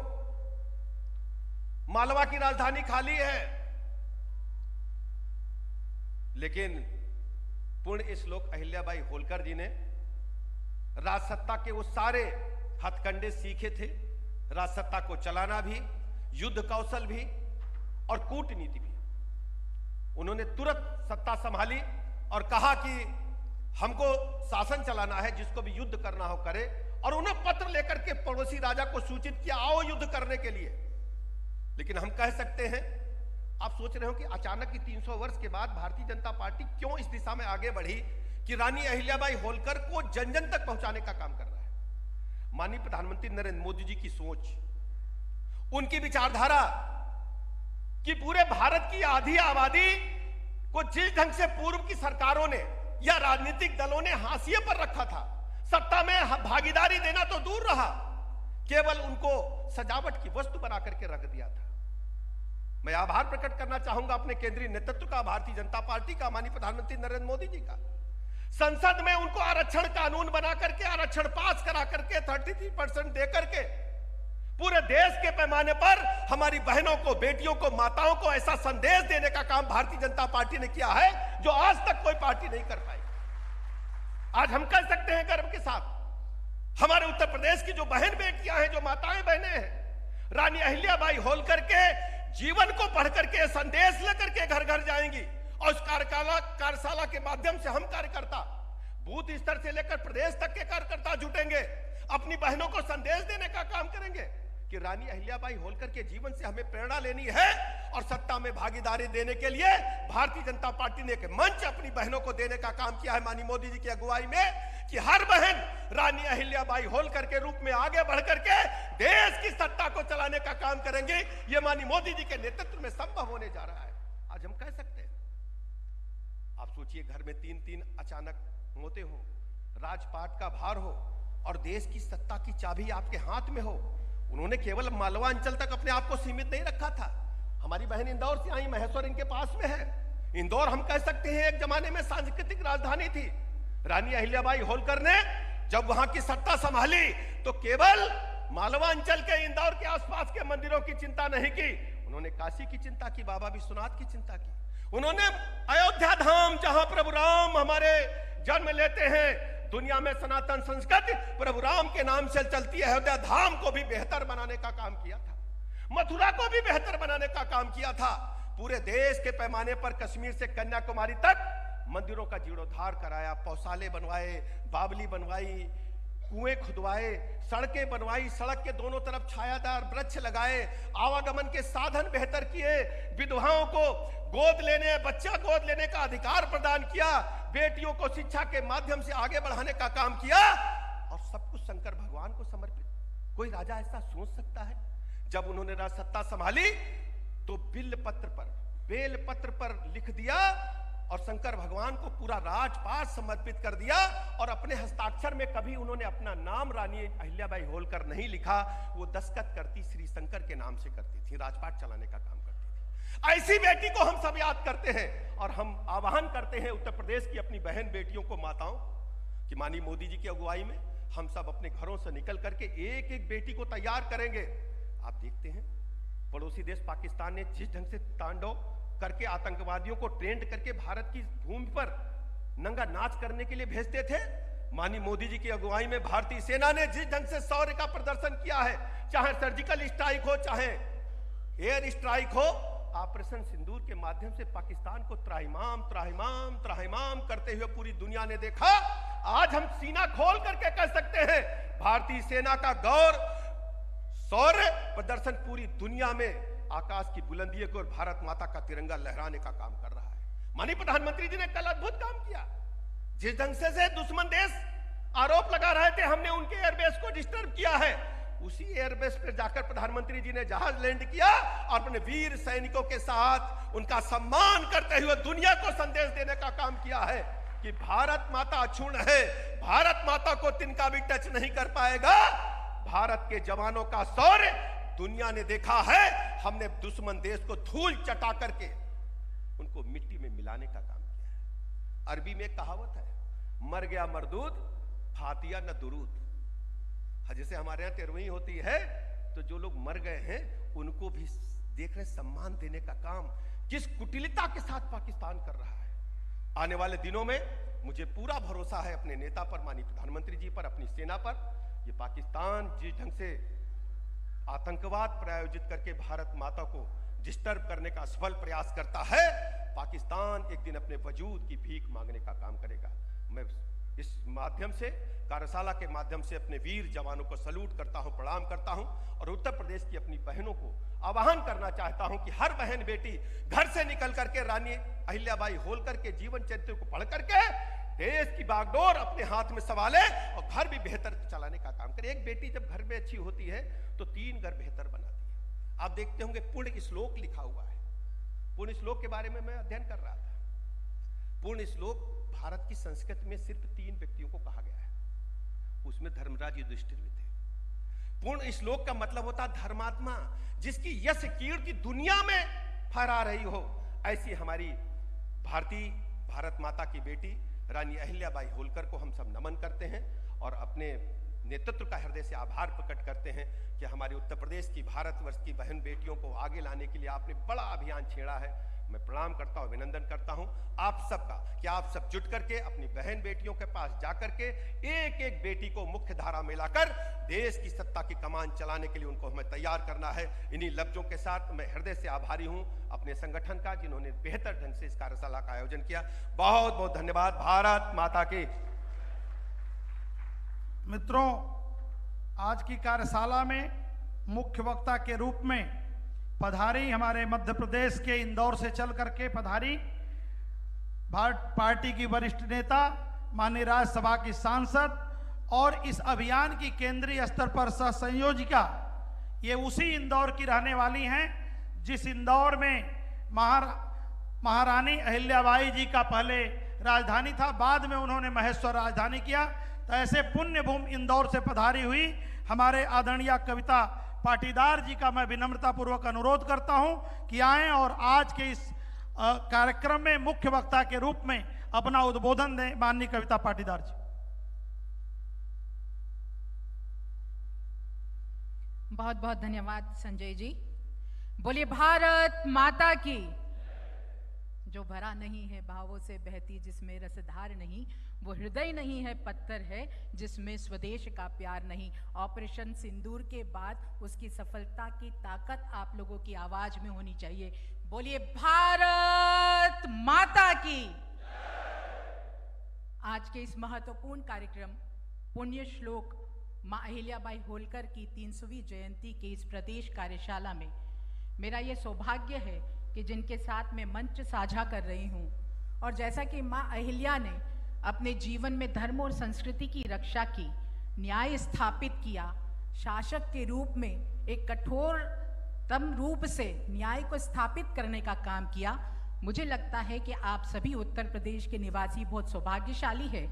मालवा की राजधानी खाली है। लेकिन पुण्य श्लोक अहिल्याबाई होलकर जी ने राजसत्ता के वो सारे हथकंडे सीखे थे, राजसत्ता को चलाना भी, युद्ध कौशल भी और कूटनीति भी। उन्होंने तुरंत सत्ता संभाली और कहा कि हमको शासन चलाना है, जिसको भी युद्ध करना हो करे, और उन्हें पत्र लेकर के पड़ोसी राजा को सूचित किया, आओ युद्ध करने के लिए। लेकिन हम कह सकते हैं, आप सोच रहे हो कि अचानक ही 300 वर्ष के बाद भारतीय जनता पार्टी क्यों इस दिशा में आगे बढ़ी कि रानी अहिल्याबाई होलकर को जन जन तक पहुंचाने का काम कर रहा है। माननीय प्रधानमंत्री नरेंद्र मोदी जी की सोच, उनकी विचारधारा कि पूरे भारत की आधी आबादी को जिस ढंग से पूर्व की सरकारों ने या राजनीतिक दलों ने हाशिए पर रखा था, सत्ता में भागीदारी देना तो दूर रहा, केवल उनको सजावट की वस्तु बना करके रख दिया था। मैं आभार प्रकट करना चाहूंगा अपने केंद्रीय नेतृत्व का, भारतीय जनता पार्टी का, माननीय प्रधानमंत्री नरेंद्र मोदी जी का। संसद में उनको आरक्षण कानून बना करके, आरक्षण पास करा करके, 33% दे करके पूरे देश के पैमाने पर हमारी बहनों को, बेटियों को, माताओं को ऐसा संदेश देने का काम भारतीय जनता पार्टी ने किया है जो आज तक कोई पार्टी नहीं कर पाई। आज हम कह सकते हैं गर्व के साथ, हमारे उत्तर प्रदेश की जो बहन बेटियां हैं, जो माताएं बहनें हैं, रानी अहिल्याबाई होलकर के जीवन को पढ़ करके, संदेश लेकर के घर घर जाएंगी। और उस कार्यशाला के माध्यम से हम कार्यकर्ता बूथ स्तर से लेकर प्रदेश तक के कार्यकर्ता जुटेंगे, अपनी बहनों को संदेश देने का काम करेंगे कि रानी अहिल्याबाई होलकर के जीवन से हमें प्रेरणा लेनी है। और सत्ता में भागीदारी देने के लिए भारतीय जनता पार्टी ने एक मंच अपनी बहनों को देने का काम किया है माननीय मोदी जी की अगुवाई में, कि हर बहन रानी अहिल्याबाई होलकर के रूप में आगे बढ़ करके देश की सत्ता को चलाने का काम करेंगे। यह माननीय मोदी जी के नेतृत्व में संभव होने जा रहा है। आज हम कह सकते हैं, आप सोचिए, घर में 3-3 अचानक मौतें हो, राजपाट का भार हो और देश की सत्ता की चाबी आपके हाथ में हो। उन्होंने केवल मालवा अंचल तक अपने आप को सीमित नहीं रखा था। हमारी बहन इंदौर से आई, महेश्वर इनके पास में है। इंदौर हम कह सकते हैं एक जमाने में सांस्कृतिक राजधानी थी। रानी अहिल्याबाई होलकर ने जब वहां की सत्ता संभाली तो केवल मालवा अंचल के, इंदौर के आसपास के मंदिरों की चिंता नहीं की, उन्होंने काशी की चिंता की, बाबा विश्वनाथ की चिंता की। उन्होंने अयोध्या धाम, जहां प्रभु राम हमारे जन्म लेते हैं, दुनिया में सनातन संस्कृति प्रभु राम के नाम से चलती है, अयोध्या धाम को भी बेहतर बनाने का काम किया था, मथुरा को भी बेहतर बनाने का काम किया था। पूरे देश के पैमाने पर कश्मीर से कन्याकुमारी तक मंदिरों का जीर्णोद्धार कराया, पौसाले बनवाए, बावली बनवाई, कुएं खुदवाए, सड़कें बनवाई, सड़क के दोनों तरफ छायादार वृक्ष लगाए, आवागमन के साधन बेहतर किए, विधवाओं को गोद लेने, बच्चा गोद लेने का अधिकार प्रदान किया, बेटियों को शिक्षा के माध्यम से आगे बढ़ाने का काम किया, और सब कुछ शंकर भगवान को समर्पित। कोई राजा ऐसा सोच सकता है? जब उन्होंने राजसत्ता संभाली तो बेल पत्र पर लिख दिया और शंकर भगवान को पूरा राजपाट समर्पित कर दिया। और अपने हस्ताक्षर में कभी उन्होंने अपना नाम रानी अहिल्याबाई होलकर नहीं लिखा, वो दस्तखत करती श्री शंकर के नाम से करती थी, राजपाट चलाने का काम करती थी। ऐसी बेटी को हम सब याद करते हैं और हम आह्वान करते हैं उत्तर प्रदेश की अपनी बहन बेटियों को, माताओं कि माननीय मोदी जी की अगुवाई में हम सब अपने घरों से निकल करके एक एक बेटी को तैयार करेंगे। आप देखते हैं पड़ोसी देश पाकिस्तान ने जिस ढंग से तांडव करके आतंकवादियों को ट्रेंड करके भारत की भूमि पर नंगा नाच करने के लिए भेजते थे, माननीय मोदी जी की अगुवाई में भारतीय सेना ने जिस ढंग से शौर्य का प्रदर्शन किया है, चाहे सर्जिकल स्ट्राइक हो, चाहे एयर स्ट्राइक हो, ऑपरेशन सिंदूर के माध्यम से पाकिस्तान को त्राहिमाम त्राहिमाम त्राहिमाम करते हुए पूरी दुनिया ने देखा। आज हम सीना खोल करके कह सकते हैं भारतीय सेना का गौर शौर्य प्रदर्शन पूरी दुनिया में आकाश की बुलंदियों को और भारत माता का तिरंगा लहराने का काम कर रहा है। माननीय प्रधानमंत्री जी ने कल अद्भुत काम किया। जिस ढंग से दुश्मन देश आरोप लगा रहे थे हमने उनके एयरबेस को डिस्टर्ब किया है, उसी एयरबेस पर जाकर प्रधानमंत्री जी ने जहाज लैंड किया और अपने वीर सैनिकों के साथ उनका सम्मान करते हुए दुनिया को संदेश देने का काम किया है कि भारत माता अक्षुण्ण है, भारत माता को तिनका भी टच नहीं कर पाएगा। भारत के जवानों का शौर्य दुनिया ने देखा है। हमने दुश्मन देश को धूल चटा करके उनको मिट्टी में मिलाने का काम किया है। अरबी में एक कहावत है, मर गया मरदूद फातिया न दुरूद। जैसे हमारे यहाँ तेरहवीं होती है तो जो लोग मर गए हैं उनको भी देख रहे सम्मान देने का काम किस कुटिलता के साथ पाकिस्तान कर रहा है। आने वाले दिनों में मुझे पूरा भरोसा है अपने नेता पर, माननीय प्रधानमंत्री जी पर, अपनी सेना पर। ये पाकिस्तान जिस ढंग से आतंकवाद प्रायोजित करके भारत माता को डिस्टर्ब करने का सफल प्रयास करता है, पाकिस्तान एक दिन अपने वजूद की भीख मांगने का काम करेगा। मैं इस माध्यम से, कार्यशाला के माध्यम से अपने वीर जवानों को सल्यूट करता हूं, प्रणाम करता हूं और उत्तर प्रदेश की अपनी बहनों को आह्वान करना चाहता हूं कि हर बहन बेटी घर से निकल करके रानी अहिल्याबाई होलकर के जीवन चरित्र को पढ़ करके देश की बागडोर अपने हाथ में संभाले और घर भी बेहतर चलाने का काम करे। एक बेटी जब घर में अच्छी होती है तो 3 घर बेहतर बनाती है। आप देखते होंगे पुण्य श्लोक लिखा हुआ है। पुण्य श्लोक के बारे में मैं अध्ययन कर रहा था। पुण्य श्लोक भारत की संस्कृति में सिर्फ 3 व्यक्तियों को कहा गया है, उसमें धर्मराज युधिष्ठिर भी थे। पूर्ण श्लोक का मतलब होता धर्मात्मा, जिसकी यश कीर्ति दुनिया में फहरा रही हो। ऐसी हमारी भारत माता की बेटी रानी अहिल्याबाई होलकर को हम सब नमन करते हैं और अपने नेतृत्व का हृदय से आभार प्रकट करते हैं कि हमारे उत्तर प्रदेश की, भारतवर्ष की बहन बेटियों को आगे लाने के लिए आपने बड़ा अभियान छेड़ा है। मैं प्रणाम करता हूं, अभिनंदन करता हूं आप सबका कि आप सब जुट करके अपनी बहन बेटियों के पास जाकर के एक एक बेटी को मुख्य धारा में लाकर देश की सत्ता की कमान चलाने के लिए उनको हमें तैयार करना है। इन्हीं लफ्जों के साथ मैं हृदय से आभारी हूं अपने संगठन का, जिन्होंने बेहतर ढंग से इस कार्यशाला का आयोजन किया। बहुत बहुत धन्यवाद। भारत माता की। मित्रों, आज की कार्यशाला में मुख्य वक्ता के रूप में पधारी हमारे मध्य प्रदेश के इंदौर से चल करके पधारी पार्टी की वरिष्ठ नेता, माननीय राज्यसभा की सांसद और इस अभियान की केंद्रीय स्तर पर सह संयोजिका, ये उसी इंदौर की रहने वाली हैं जिस इंदौर में महारानी अहिल्याबाई जी का पहले राजधानी था, बाद में उन्होंने महेश्वर राजधानी किया। तो ऐसे पुण्य भूमि इंदौर से पधारी हुई हमारे आदरणीय कविता पाटीदार जी का मैं विनम्रता पूर्वक अनुरोध करता हूं कि आएं और आज के इस कार्यक्रम में मुख्य वक्ता के रूप में अपना उद्बोधन दें। माननीय कविता पाटीदार जी। बहुत बहुत धन्यवाद संजय जी। बोलिए भारत माता की। जो भरा नहीं है भावों से बहती, जिसमें रसधार नहीं, वो हृदय नहीं है पत्थर है, जिसमें स्वदेश का प्यार नहीं। ऑपरेशन सिंदूर के बाद उसकी सफलता की ताकत आप लोगों की आवाज में होनी चाहिए। बोलिए भारत माता की। आज के इस महत्वपूर्ण कार्यक्रम पुण्य श्लोक मां अहिल्याबाई होलकर की 300वीं जयंती के इस प्रदेश कार्यशाला में मेरा ये सौभाग्य है कि जिनके साथ मैं मंच साझा कर रही हूँ, और जैसा कि मां अहिल्या ने अपने जीवन में धर्म और संस्कृति की रक्षा की, न्याय स्थापित किया, शासक के रूप में एक कठोरतम रूप से न्याय को स्थापित करने का काम किया। मुझे लगता है कि आप सभी उत्तर प्रदेश के निवासी बहुत सौभाग्यशाली है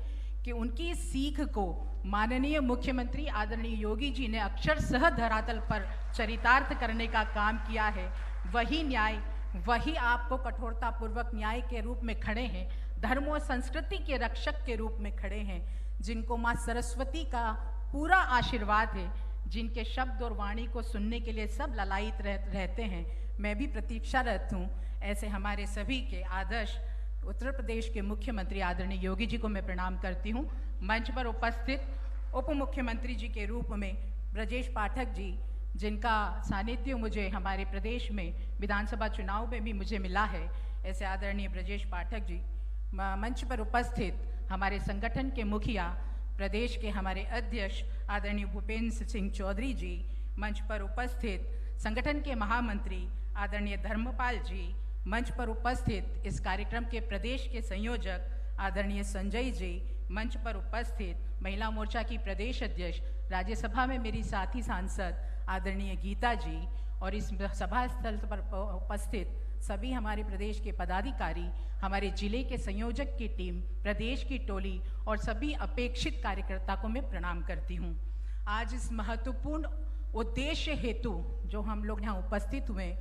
कि उनकी इस सीख को माननीय मुख्यमंत्री आदरणीय योगी जी ने अक्षरशः धरातल पर चरितार्थ करने का काम किया है। वही न्याय, वही आपको कठोरतापूर्वक न्याय के रूप में खड़े हैं, धर्म और संस्कृति के रक्षक के रूप में खड़े हैं, जिनको माँ सरस्वती का पूरा आशीर्वाद है, जिनके शब्द और वाणी को सुनने के लिए सब ललायित रहते हैं। मैं भी प्रतीक्षारत हूँ ऐसे हमारे सभी के आदर्श उत्तर प्रदेश के मुख्यमंत्री आदरणीय योगी जी को मैं प्रणाम करती हूँ। मंच पर उपस्थित उप मुख्यमंत्री जी के रूप में ब्रजेश पाठक जी, जिनका सानिध्य मुझे हमारे प्रदेश में विधानसभा चुनाव में भी मुझे मिला है, ऐसे आदरणीय ब्रजेश पाठक जी। मंच पर उपस्थित हमारे संगठन के मुखिया, प्रदेश के हमारे अध्यक्ष आदरणीय भूपेंद्र सिंह चौधरी जी, मंच पर उपस्थित संगठन के महामंत्री आदरणीय धर्मपाल जी, मंच पर उपस्थित इस कार्यक्रम के प्रदेश के संयोजक आदरणीय संजय जी, मंच पर उपस्थित महिला मोर्चा की प्रदेश अध्यक्ष, राज्यसभा में मेरी साथी सांसद आदरणीय गीता जी, और इस सभा स्थल पर उपस्थित सभी हमारे प्रदेश के पदाधिकारी, हमारे जिले के संयोजक की टीम, प्रदेश की टोली और सभी अपेक्षित कार्यकर्ता को मैं प्रणाम करती हूँ। आज इस महत्वपूर्ण उद्देश्य हेतु जो हम लोग यहाँ उपस्थित हुए,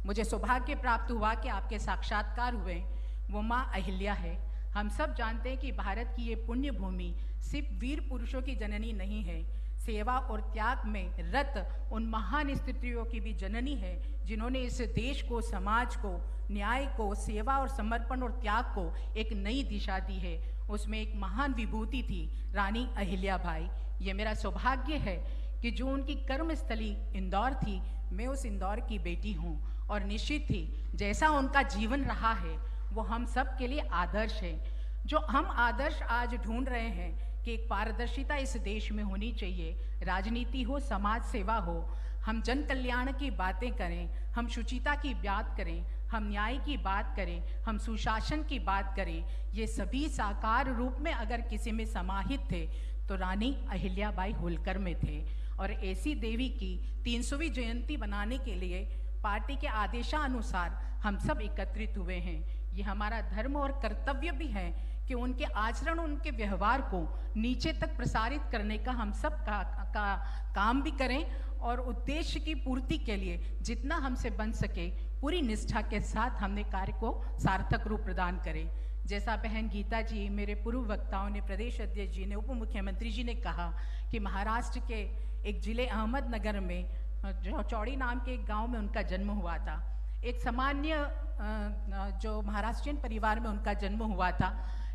मुझे सौभाग्य प्राप्त हुआ कि आपके साक्षात्कार हुए, वो माँ अहिल्या है। हम सब जानते हैं कि भारत की ये पुण्य भूमि सिर्फ वीर पुरुषों की जननी नहीं है, सेवा और त्याग में रत उन महान स्त्रियों की भी जननी है, जिन्होंने इस देश को, समाज को, न्याय को, सेवा और समर्पण और त्याग को एक नई दिशा दी है। उसमें एक महान विभूति थी, रानी अहिल्याबाई। ये मेरा सौभाग्य है कि जो उनकी कर्मस्थली इंदौर थी, मैं उस इंदौर की बेटी हूँ, और निश्चित ही जैसा उनका जीवन रहा है वो हम सब के लिए आदर्श है। जो हम आदर्श आज ढूंढ रहे हैं कि एक पारदर्शिता इस देश में होनी चाहिए, राजनीति हो, समाज सेवा हो, हम जन कल्याण की बातें करें, हम शुचिता की बात करें, हम न्याय की बात करें, हम सुशासन की बात करें, ये सभी साकार रूप में अगर किसी में समाहित थे तो रानी अहिल्याबाई होलकर में थे। और ऐसी देवी की 300वीं जयंती बनाने के लिए पार्टी के आदेशानुसार हम सब एकत्रित हुए हैं। ये हमारा धर्म और कर्तव्य भी है कि उनके आचरण, उनके व्यवहार को नीचे तक प्रसारित करने का हम सब काम भी करें, और उद्देश्य की पूर्ति के लिए जितना हमसे बन सके पूरी निष्ठा के साथ हमने कार्य को सार्थक रूप प्रदान करें। जैसा बहन गीता जी, मेरे पूर्व वक्ताओं ने, प्रदेश अध्यक्ष जी ने, उप मुख्यमंत्री जी ने कहा कि महाराष्ट्र के एक जिले अहमदनगर में जो चौड़ी नाम के एक गांव में उनका जन्म हुआ था। एक सामान्य जो महाराष्ट्रियन परिवार में उनका जन्म हुआ था,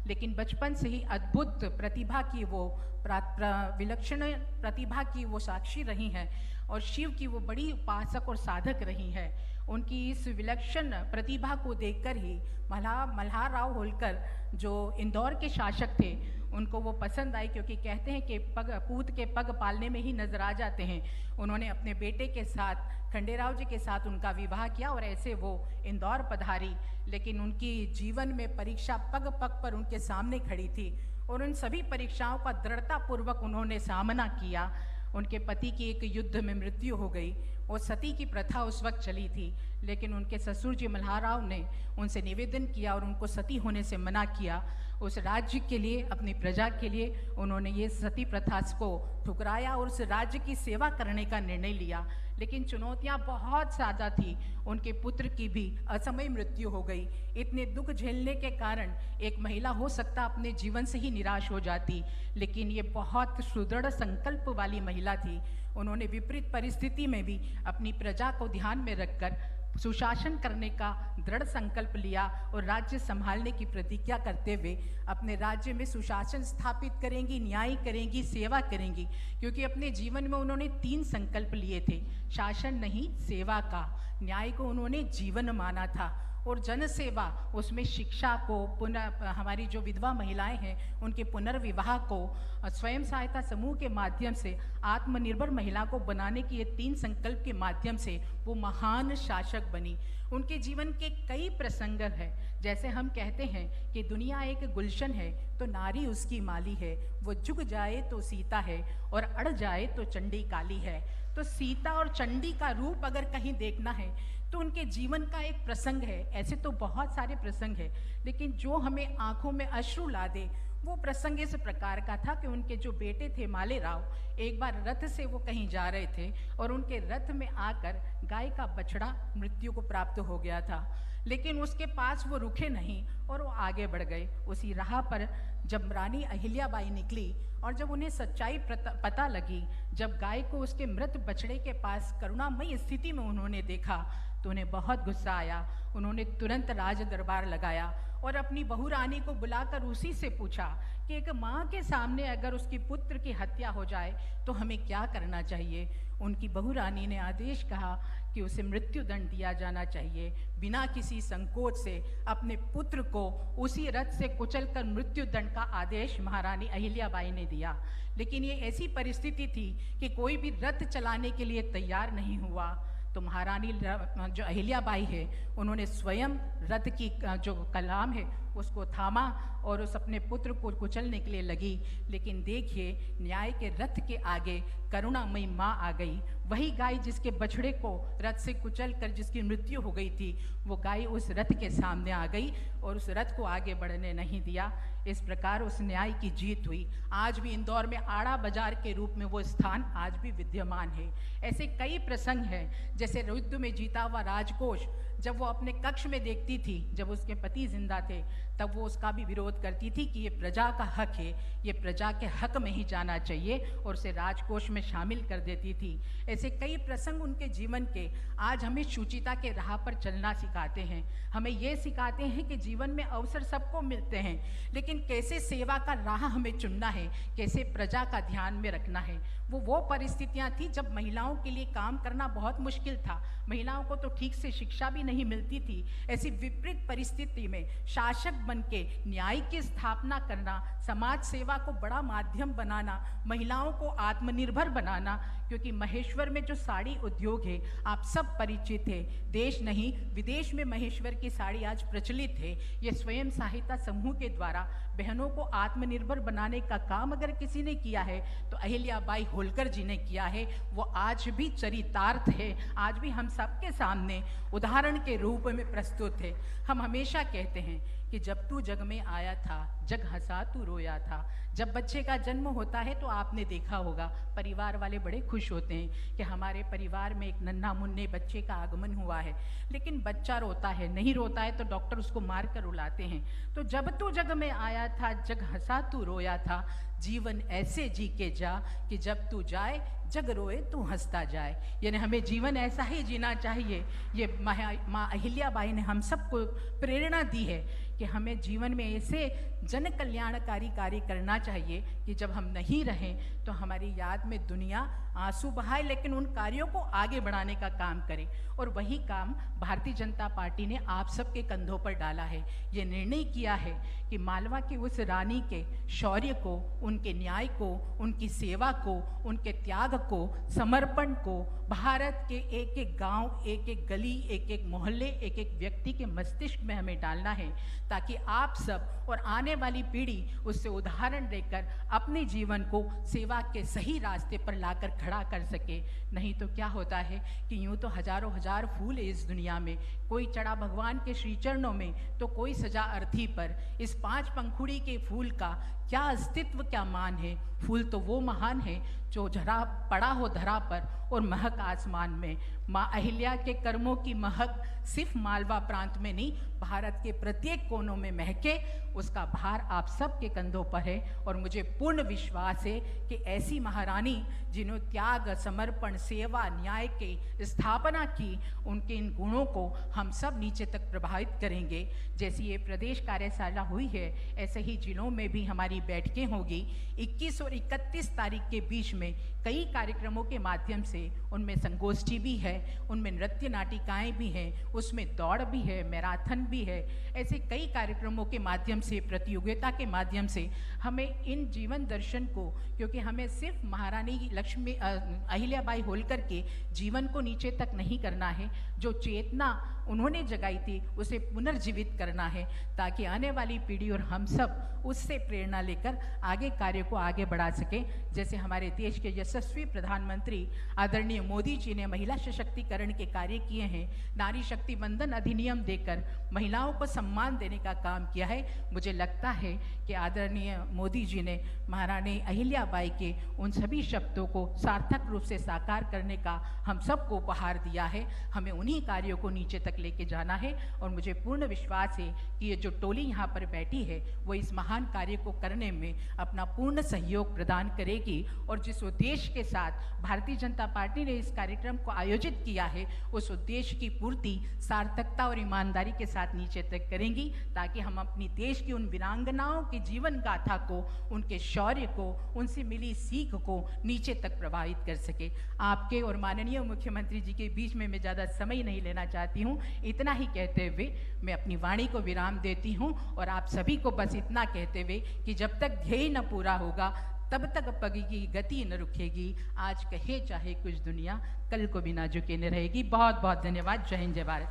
लेकिन बचपन से ही अद्भुत प्रतिभा की वो विलक्षण प्रतिभा की वो साक्षी रही हैं, और शिव की वो बड़ी उपासक और साधक रही हैं। उनकी इस विलक्षण प्रतिभा को देखकर ही मल्हारराव होलकर जो इंदौर के शासक थे, उनको वो पसंद आई, क्योंकि कहते हैं कि पूत के पग पालने में ही नजर आ जाते हैं। उन्होंने अपने बेटे के साथ, खंडेराव जी के साथ उनका विवाह किया और ऐसे वो इंदौर पधारी। लेकिन उनकी जीवन में परीक्षा पग पग पर उनके सामने खड़ी थी, और उन सभी परीक्षाओं का दृढ़तापूर्वक उन्होंने सामना किया। उनके पति की एक युद्ध में मृत्यु हो गई, और सती की प्रथा उस वक्त चली थी, लेकिन उनके ससुर जी मल्हारराव ने उनसे निवेदन किया और उनको सती होने से मना किया। उस राज्य के लिए, अपनी प्रजा के लिए उन्होंने ये सती प्रथा को ठुकराया और उस राज्य की सेवा करने का निर्णय लिया। लेकिन चुनौतियां बहुत ज़्यादा थी। उनके पुत्र की भी असमय मृत्यु हो गई। इतने दुख झेलने के कारण एक महिला हो सकता अपने जीवन से ही निराश हो जाती, लेकिन ये बहुत सुदृढ़ संकल्प वाली महिला थी। उन्होंने विपरीत परिस्थिति में भी अपनी प्रजा को ध्यान में रखकर सुशासन करने का दृढ़ संकल्प लिया और राज्य संभालने की प्रतिज्ञा करते हुए अपने राज्य में सुशासन स्थापित करेंगी, न्याय करेंगी, सेवा करेंगी। क्योंकि अपने जीवन में उन्होंने 3 संकल्प लिए थे, शासन नहीं, सेवा का। न्याय को उन्होंने जीवन माना था, और जन सेवा, उसमें शिक्षा को, हमारी जो विधवा महिलाएं हैं उनके पुनर्विवाह को, स्वयं सहायता समूह के माध्यम से आत्मनिर्भर महिला को बनाने की ये 3 संकल्प के माध्यम से वो महान शासक बनी। उनके जीवन के कई प्रसंग हैं। जैसे हम कहते हैं कि दुनिया एक गुलशन है तो नारी उसकी माली है, वो झुक जाए तो सीता है और अड़ जाए तो चंडी काली है। तो सीता और चंडी का रूप अगर कहीं देखना है तो उनके जीवन का एक प्रसंग है। ऐसे तो बहुत सारे प्रसंग हैं, लेकिन जो हमें आंखों में अश्रु ला दे वो प्रसंग इस प्रकार का था कि उनके जो बेटे थे मालेराव, एक बार रथ से वो कहीं जा रहे थे और उनके रथ में आकर गाय का बछड़ा मृत्यु को प्राप्त हो गया था। लेकिन उसके पास वो रुके नहीं और वो आगे बढ़ गए। उसी राह पर जब रानी अहिल्याबाई निकली और जब उन्हें सच्चाई पता लगी, जब गाय को उसके मृत बछड़े के पास करुणामयी स्थिति में उन्होंने देखा तो उन्हें बहुत गुस्सा आया। उन्होंने तुरंत राज दरबार लगाया और अपनी बहू रानी को बुलाकर उसी से पूछा कि एक माँ के सामने अगर उसकी पुत्र की हत्या हो जाए तो हमें क्या करना चाहिए। उनकी बहू रानी ने आदेश कहा कि उसे मृत्यु दंड दिया जाना चाहिए। बिना किसी संकोच से अपने पुत्र को उसी रथ से कुचलकर मृत्यु दंड का आदेश महारानी अहिल्याबाई ने दिया। लेकिन ये ऐसी परिस्थिति थी कि कोई भी रथ चलाने के लिए तैयार नहीं हुआ। तो महारानी जो अहिल्याबाई है उन्होंने स्वयं रथ की जो कलाम है उसको थामा और उस अपने पुत्र को कुचलने के लिए लगी। लेकिन देखिए, न्याय के रथ के आगे करुणामयी माँ आ गई। वही गाय जिसके बछड़े को रथ से कुचल कर जिसकी मृत्यु हो गई थी, वो गाय उस रथ के सामने आ गई और उस रथ को आगे बढ़ने नहीं दिया। इस प्रकार उस न्याय की जीत हुई। आज भी इंदौर में आड़ा बाजार के रूप में वो स्थान आज भी विद्यमान है। ऐसे कई प्रसंग हैं, जैसे युद्ध में जीता हुआ राजकोष जब वो अपने कक्ष में देखती थी, जब उसके पति जिंदा थे, तब वो उसका भी विरोध करती थी कि ये प्रजा का हक है, ये प्रजा के हक में ही जाना चाहिए, और उसे राजकोष में शामिल कर देती थी। ऐसे कई प्रसंग उनके जीवन के आज हमें शुचिता के राह पर चलना सिखाते हैं। हमें ये सिखाते हैं कि जीवन में अवसर सबको मिलते हैं, लेकिन कैसे सेवा का राह हमें चुनना है, कैसे प्रजा का ध्यान में रखना है। वो परिस्थितियां थी जब महिलाओं के लिए काम करना बहुत मुश्किल था। महिलाओं को तो ठीक से शिक्षा भी नहीं मिलती थी। ऐसी विपरीत परिस्थिति में शासक बनके न्याय की स्थापना करना, समाज सेवा को बड़ा माध्यम बनाना, महिलाओं को आत्मनिर्भर बनाना, क्योंकि महेश्वर में जो साड़ी उद्योग है आप सब परिचित है। देश नहीं विदेश में महेश्वर की साड़ी आज प्रचलित है। ये स्वयं सहायता समूह के द्वारा बहनों को आत्मनिर्भर बनाने का काम अगर किसी ने किया है तो अहिल्याबाई होलकर जी ने किया है। वो आज भी चरितार्थ है, आज भी हम सबके सामने उदाहरण के रूप में प्रस्तुत है। हम हमेशा कहते हैं कि जब तू जग में आया था, जग हंसा तू रोया था। जब बच्चे का जन्म होता है तो आपने देखा होगा परिवार वाले बड़े खुश होते हैं कि हमारे परिवार में एक नन्हा मुन्ने बच्चे का आगमन हुआ है। लेकिन बच्चा रोता है, नहीं रोता है तो डॉक्टर उसको मार कर रुलाते हैं। तो जब तू जग में आया था, जग हंसा तू रोया था। जीवन ऐसे जी के जा कि जब तू जाए जग रोए तू हंसता जाए। यानी हमें जीवन ऐसा ही जीना चाहिए। ये माँ अहिल्याबाई ने हम सबको प्रेरणा दी है कि हमें जीवन में ऐसे जन कल्याणकारी कार्य करना चाहिए कि जब हम नहीं रहें तो हमारी याद में दुनिया आंसू बहाए, लेकिन उन कार्यों को आगे बढ़ाने का काम करे। और वही काम भारतीय जनता पार्टी ने आप सबके कंधों पर डाला है। ये निर्णय किया है कि मालवा की उस रानी के शौर्य को, उनके न्याय को, उनकी सेवा को, उनके त्याग को, समर्पण को भारत के एक एक गांव, एक एक गली, एक एक मोहल्ले, एक एक व्यक्ति के मस्तिष्क में हमें डालना है, ताकि आप सब और आने वाली पीढ़ी उससे उदाहरण लेकर अपने जीवन को सेवा के सही रास्ते पर लाकर खड़ा कर सके। नहीं तो क्या होता है कि यूं तो हजारों हजार फूल है इस दुनिया में, कोई चढ़ा भगवान के श्री चरणों में तो कोई सजा अर्थी पर। इस 5 पंखुड़ी के फूल का क्या अस्तित्व, क्या मान है? फूल तो वो महान है जो झरा पड़ा हो धरा पर और महक आसमान में। माँ अहिल्या के कर्मों की महक सिर्फ मालवा प्रांत में नहीं, भारत के प्रत्येक कोनों में महके, उसका भार आप सबके कंधों पर है। और मुझे पूर्ण विश्वास है कि ऐसी महारानी जिन्होंने त्याग, समर्पण, सेवा, न्याय की स्थापना की, उनके इन गुणों को हम सब नीचे तक प्रभावित करेंगे। जैसी ये प्रदेश कार्यशाला हुई है, ऐसे ही जिलों में भी हमारी बैठकें होगी। 21 और 31 तारीख के बीच में कई कार्यक्रमों के माध्यम से, उनमें संगोष्ठी भी है, उनमें नृत्य नाटिकाएं भी हैं, उसमें दौड़ भी है, मैराथन भी है। ऐसे कई कार्यक्रमों के माध्यम से, प्रतियोगिता के माध्यम से हमें इन जीवन दर्शन को, क्योंकि हमें सिर्फ महारानी लक्ष्मी अहिल्याबाई होलकर के जीवन को नीचे तक नहीं करना है, जो चेतना उन्होंने जगाई थी उसे पुनर्जीवित करना है, ताकि आने वाली पीढ़ी और हम सब उससे प्रेरणा लेकर आगे कार्य को आगे बढ़ा सकें। जैसे हमारे देश के यशस्वी प्रधानमंत्री आदरणीय मोदी जी ने महिला सशक्तिकरण के कार्य किए हैं, नारी शक्ति वंदन अधिनियम देकर महिलाओं को सम्मान देने का काम किया है। मुझे लगता है कि आदरणीय मोदी जी ने महारानी अहिल्याबाई के उन सभी शब्दों को सार्थक रूप से साकार करने का हम सबको उपहार दिया है। हमें उन्हीं कार्यों को नीचे तक लेके जाना है, और मुझे पूर्ण विश्वास है कि ये जो टोली यहाँ पर बैठी है वो इस महान कार्य को करने में अपना पूर्ण सहयोग प्रदान करेगी। और जिस उद्देश्य के साथ भारतीय जनता पार्टी ने इस कार्यक्रम को आयोजित किया है, उस उद्देश्य की पूर्ति सार्थकता और ईमानदारी के साथ नीचे तक करेंगी, ताकि हम अपनी देश की उन वीरांगनाओं की जीवन गाथा को, उनके शौर्य को, उनसे मिली सीख को नीचे तक प्रभावित कर सके। आपके और माननीय मुख्यमंत्री जी के बीच में मैं ज़्यादा समय नहीं लेना चाहती हूँ। इतना ही कहते हुए मैं अपनी वाणी को विराम देती हूँ, और आप सभी को बस इतना कहते हुए कि जब तक ध्येय न पूरा होगा तब तक पग की गति न रुकेगी। आज कहे चाहे कुछ दुनिया, कल को बिना झुके न रहेगी। बहुत बहुत धन्यवाद। जय हिंद, जय भारत।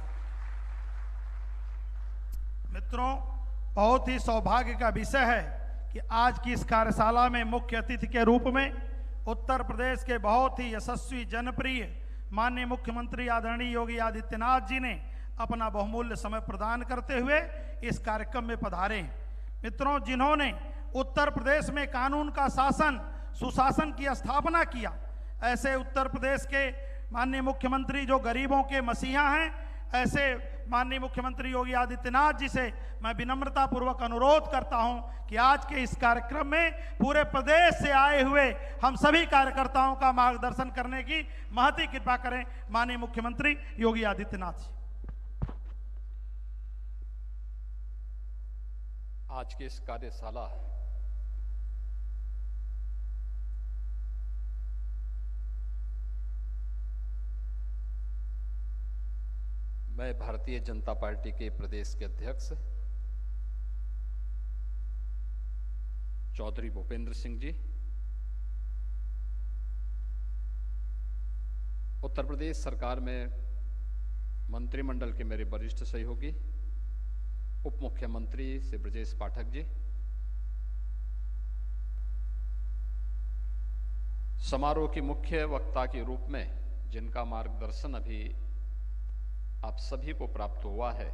मित्रों, बहुत ही सौभाग्य का विषय है कि आज की इस कार्यशाला में मुख्य अतिथि के रूप में उत्तर प्रदेश के बहुत ही यशस्वी जनप्रिय माननीय मुख्यमंत्री आदरणीय योगी आदित्यनाथ जी ने अपना बहुमूल्य समय प्रदान करते हुए इस कार्यक्रम में पधारे हैं। मित्रों, जिन्होंने उत्तर प्रदेश में कानून का शासन, सुशासन की स्थापना किया, ऐसे उत्तर प्रदेश के माननीय मुख्यमंत्री जो गरीबों के मसीहा हैं, ऐसे माननीय मुख्यमंत्री योगी आदित्यनाथ जी से मैं विनम्रता पूर्वक अनुरोध करता हूं कि आज के इस कार्यक्रम में पूरे प्रदेश से आए हुए हम सभी कार्यकर्ताओं का मार्गदर्शन करने की महती कृपा करें। माननीय मुख्यमंत्री योगी आदित्यनाथ जी। आज की इस कार्यशाला मैं भारतीय जनता पार्टी के प्रदेश के अध्यक्ष चौधरी भूपेंद्र सिंह जी, उत्तर प्रदेश सरकार में मंत्रिमंडल के मेरे वरिष्ठ सहयोगी उप मुख्यमंत्री श्री ब्रजेश पाठक जी, समारोह की मुख्य वक्ता के रूप में जिनका मार्गदर्शन अभी आप सभी को प्राप्त हुआ है,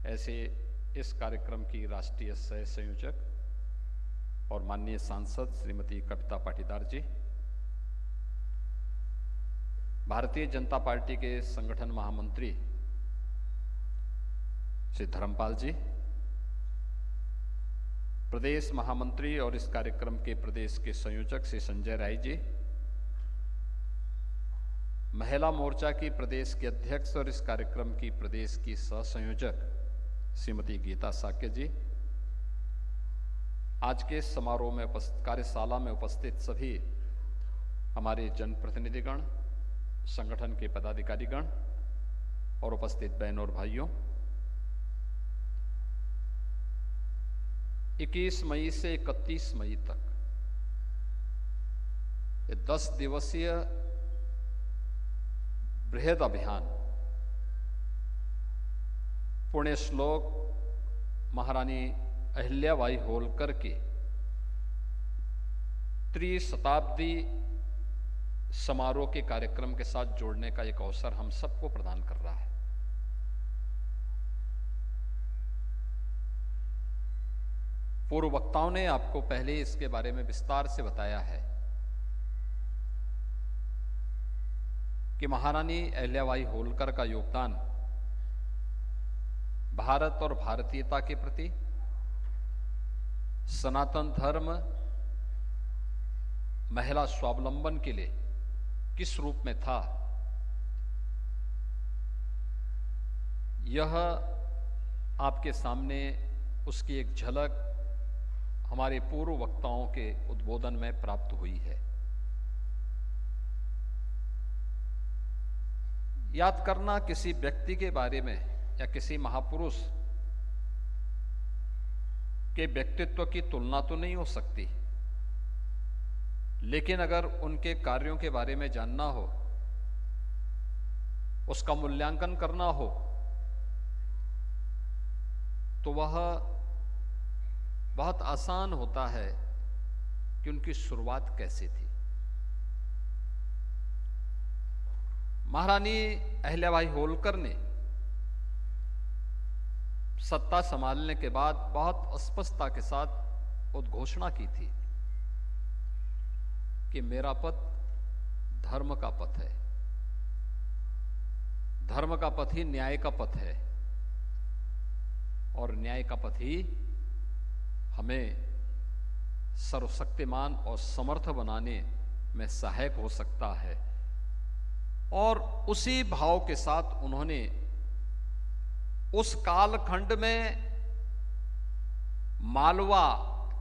ऐसे इस कार्यक्रम की राष्ट्रीय सह संयोजक और माननीय सांसद श्रीमती कविता पाटीदार जी, भारतीय जनता पार्टी के संगठन महामंत्री श्री धर्मपाल जी, प्रदेश महामंत्री और इस कार्यक्रम के प्रदेश के संयोजक श्री संजय राय जी, महिला मोर्चा की प्रदेश के अध्यक्ष और इस कार्यक्रम की प्रदेश की सह संयोजक श्रीमती गीता साक्य जी, आज के समारोह में कार्यशाला में उपस्थित सभी हमारे जनप्रतिनिधिगण, संगठन के पदाधिकारीगण और उपस्थित बहन और भाइयों, 21 मई से 31 मई तक ये 10 दिवसीय बृहद अभियान पुण्य श्लोक महारानी अहिल्याबाई होलकर के त्रिशताब्दी समारोह के कार्यक्रम के साथ जोड़ने का एक अवसर हम सबको प्रदान कर रहा है। पूर्व वक्ताओं ने आपको पहले इसके बारे में विस्तार से बताया है कि महारानी अहिल्याबाई होलकर का योगदान भारत और भारतीयता के प्रति, सनातन धर्म, महिला स्वावलंबन के लिए किस रूप में था, यह आपके सामने उसकी एक झलक हमारे पूर्व वक्ताओं के उद्बोधन में प्राप्त हुई है। याद करना किसी व्यक्ति के बारे में या किसी महापुरुष के व्यक्तित्व की तुलना तो नहीं हो सकती, लेकिन अगर उनके कार्यों के बारे में जानना हो, उसका मूल्यांकन करना हो, तो वह बहुत आसान होता है कि उनकी शुरुआत कैसे थी। महारानी अहिल्याबाई होलकर ने सत्ता संभालने के बाद बहुत स्पष्टता के साथ उद्घोषणा की थी कि मेरा पथ धर्म का पथ है, धर्म का पथ ही न्याय का पथ है और न्याय का पथ ही हमें सर्वशक्तिमान और समर्थ बनाने में सहायक हो सकता है। और उसी भाव के साथ उन्होंने उस कालखंड में मालवा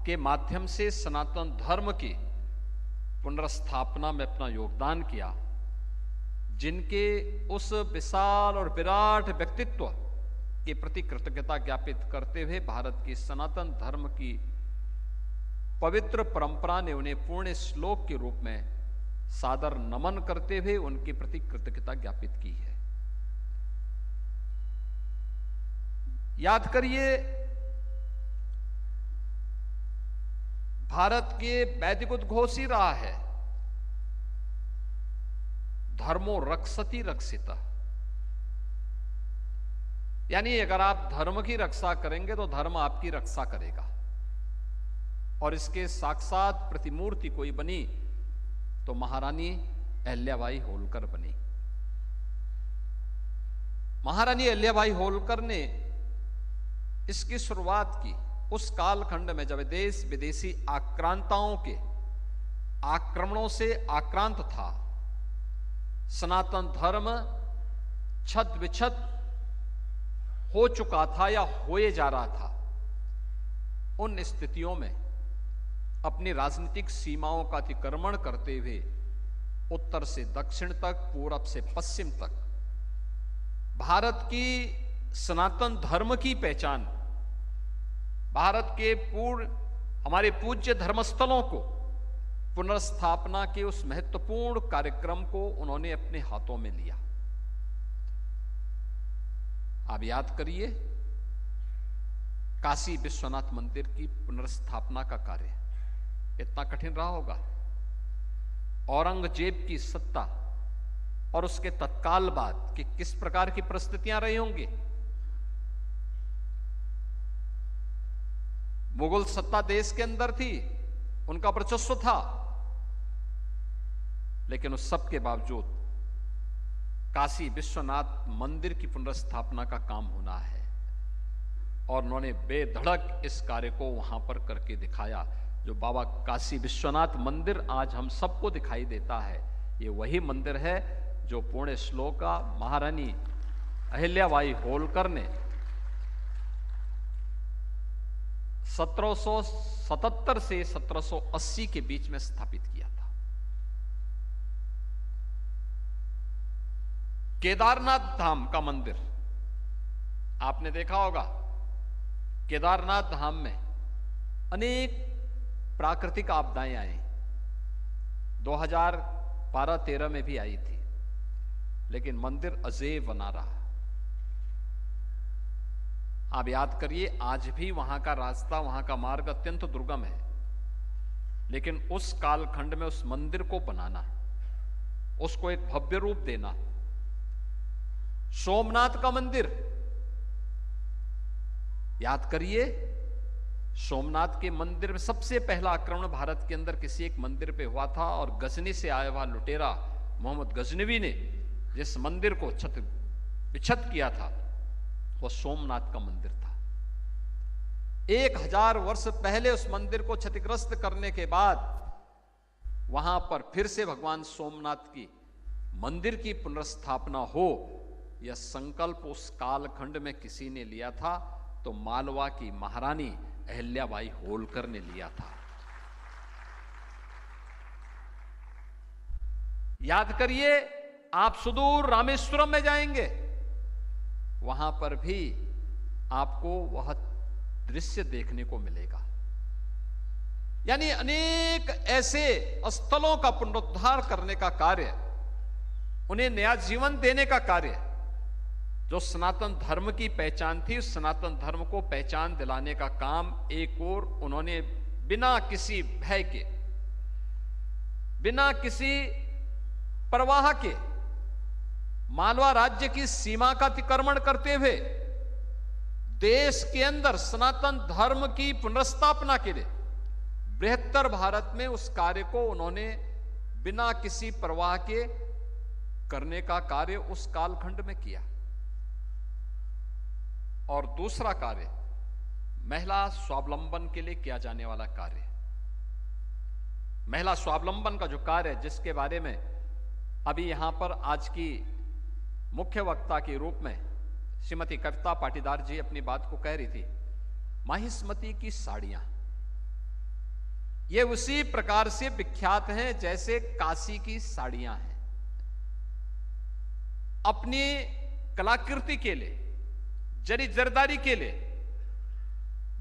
के माध्यम से सनातन धर्म की पुनर्स्थापना में अपना योगदान किया, जिनके उस विशाल और विराट व्यक्तित्व के प्रति कृतज्ञता ज्ञापित करते हुए भारत की सनातन धर्म की पवित्र परंपरा ने उन्हें पूर्ण श्लोक के रूप में सादर नमन करते हुए उनके प्रति कृतज्ञता ज्ञापित की है। याद करिए, भारत के वैदिक उद्घोष ही रहा है, धर्मो रक्षति रक्षिता, यानी अगर आप धर्म की रक्षा करेंगे तो धर्म आपकी रक्षा करेगा। और इसके साक्षात प्रतिमूर्ति कोई बनी तो महारानी अहिल्याबाई होलकर बनी। महारानी अहिल्याबाई होलकर ने इसकी शुरुआत की उस कालखंड में जब देश विदेशी आक्रांताओं के आक्रमणों से आक्रांत था, सनातन धर्म छत विछत हो चुका था या होए जा रहा था। उन स्थितियों में अपनी राजनीतिक सीमाओं का अतिक्रमण करते हुए उत्तर से दक्षिण तक, पूरब से पश्चिम तक भारत की सनातन धर्म की पहचान, भारत के हमारे पूज्य धर्मस्थलों को पुनर्स्थापना के उस महत्वपूर्ण कार्यक्रम को उन्होंने अपने हाथों में लिया। आप याद करिए, काशी विश्वनाथ मंदिर की पुनर्स्थापना का कार्य इतना कठिन रहा होगा। औरंगजेब की सत्ता और उसके तत्काल बाद कि किस प्रकार की परिस्थितियां रही होंगी। मुगल सत्ता देश के अंदर थी, उनका वर्चस्व था, लेकिन उस सब के बावजूद काशी विश्वनाथ मंदिर की पुनर्स्थापना का काम होना है और उन्होंने बेधड़क इस कार्य को वहां पर करके दिखाया। जो बाबा काशी विश्वनाथ मंदिर आज हम सबको दिखाई देता है, ये वही मंदिर है जो पुण्य श्लोका महारानी अहिल्याबाई होलकर ने 1777 से 1780 के बीच में स्थापित किया था। केदारनाथ धाम का मंदिर आपने देखा होगा। केदारनाथ धाम में अनेक प्राकृतिक आपदाएं आई, 2012-13 में भी आई थी, लेकिन मंदिर अजेय बना रहा। आप याद करिए, आज भी वहां का रास्ता, वहां का मार्ग अत्यंत दुर्गम है, लेकिन उस कालखंड में उस मंदिर को बनाना, उसको एक भव्य रूप देना। सोमनाथ का मंदिर याद करिए, सोमनाथ के मंदिर में सबसे पहला आक्रमण भारत के अंदर किसी एक मंदिर पे हुआ था और गजनी से आया हुआ लुटेरा मोहम्मद गजनवी ने जिस मंदिर को छत विछत किया था वह सोमनाथ का मंदिर था। 1000 वर्ष पहले उस मंदिर को क्षतिग्रस्त करने के बाद वहां पर फिर से भगवान सोमनाथ की मंदिर की पुनर्स्थापना हो, यह संकल्प उस कालखंड में किसी ने लिया था तो मालवा की महारानी अहिल्याबाई होलकर ने लिया था। याद करिए, आप सुदूर रामेश्वरम में जाएंगे, वहां पर भी आपको वह दृश्य देखने को मिलेगा। यानी अनेक ऐसे स्थलों का पुनरुद्धार करने का कार्य, उन्हें नया जीवन देने का कार्य, जो सनातन धर्म की पहचान थी, उस सनातन धर्म को पहचान दिलाने का काम एक और उन्होंने बिना किसी भय के, बिना किसी परवाह के मालवा राज्य की सीमा का अतिक्रमण करते हुए देश के अंदर सनातन धर्म की पुनर्स्थापना के लिए बृहत्तर भारत में उस कार्य को उन्होंने बिना किसी परवाह के करने का कार्य उस कालखंड में किया। और दूसरा कार्य महिला स्वावलंबन के लिए किया जाने वाला कार्य, महिला स्वावलंबन का जो कार्य है, जिसके बारे में अभी यहां पर आज की मुख्य वक्ता के रूप में श्रीमती कविता पाटीदार जी अपनी बात को कह रही थी, माहिष्मती की साड़ियां ये उसी प्रकार से विख्यात हैं जैसे काशी की साड़ियां हैं। अपनी कलाकृति के लिए, जरी जरदारी के लिए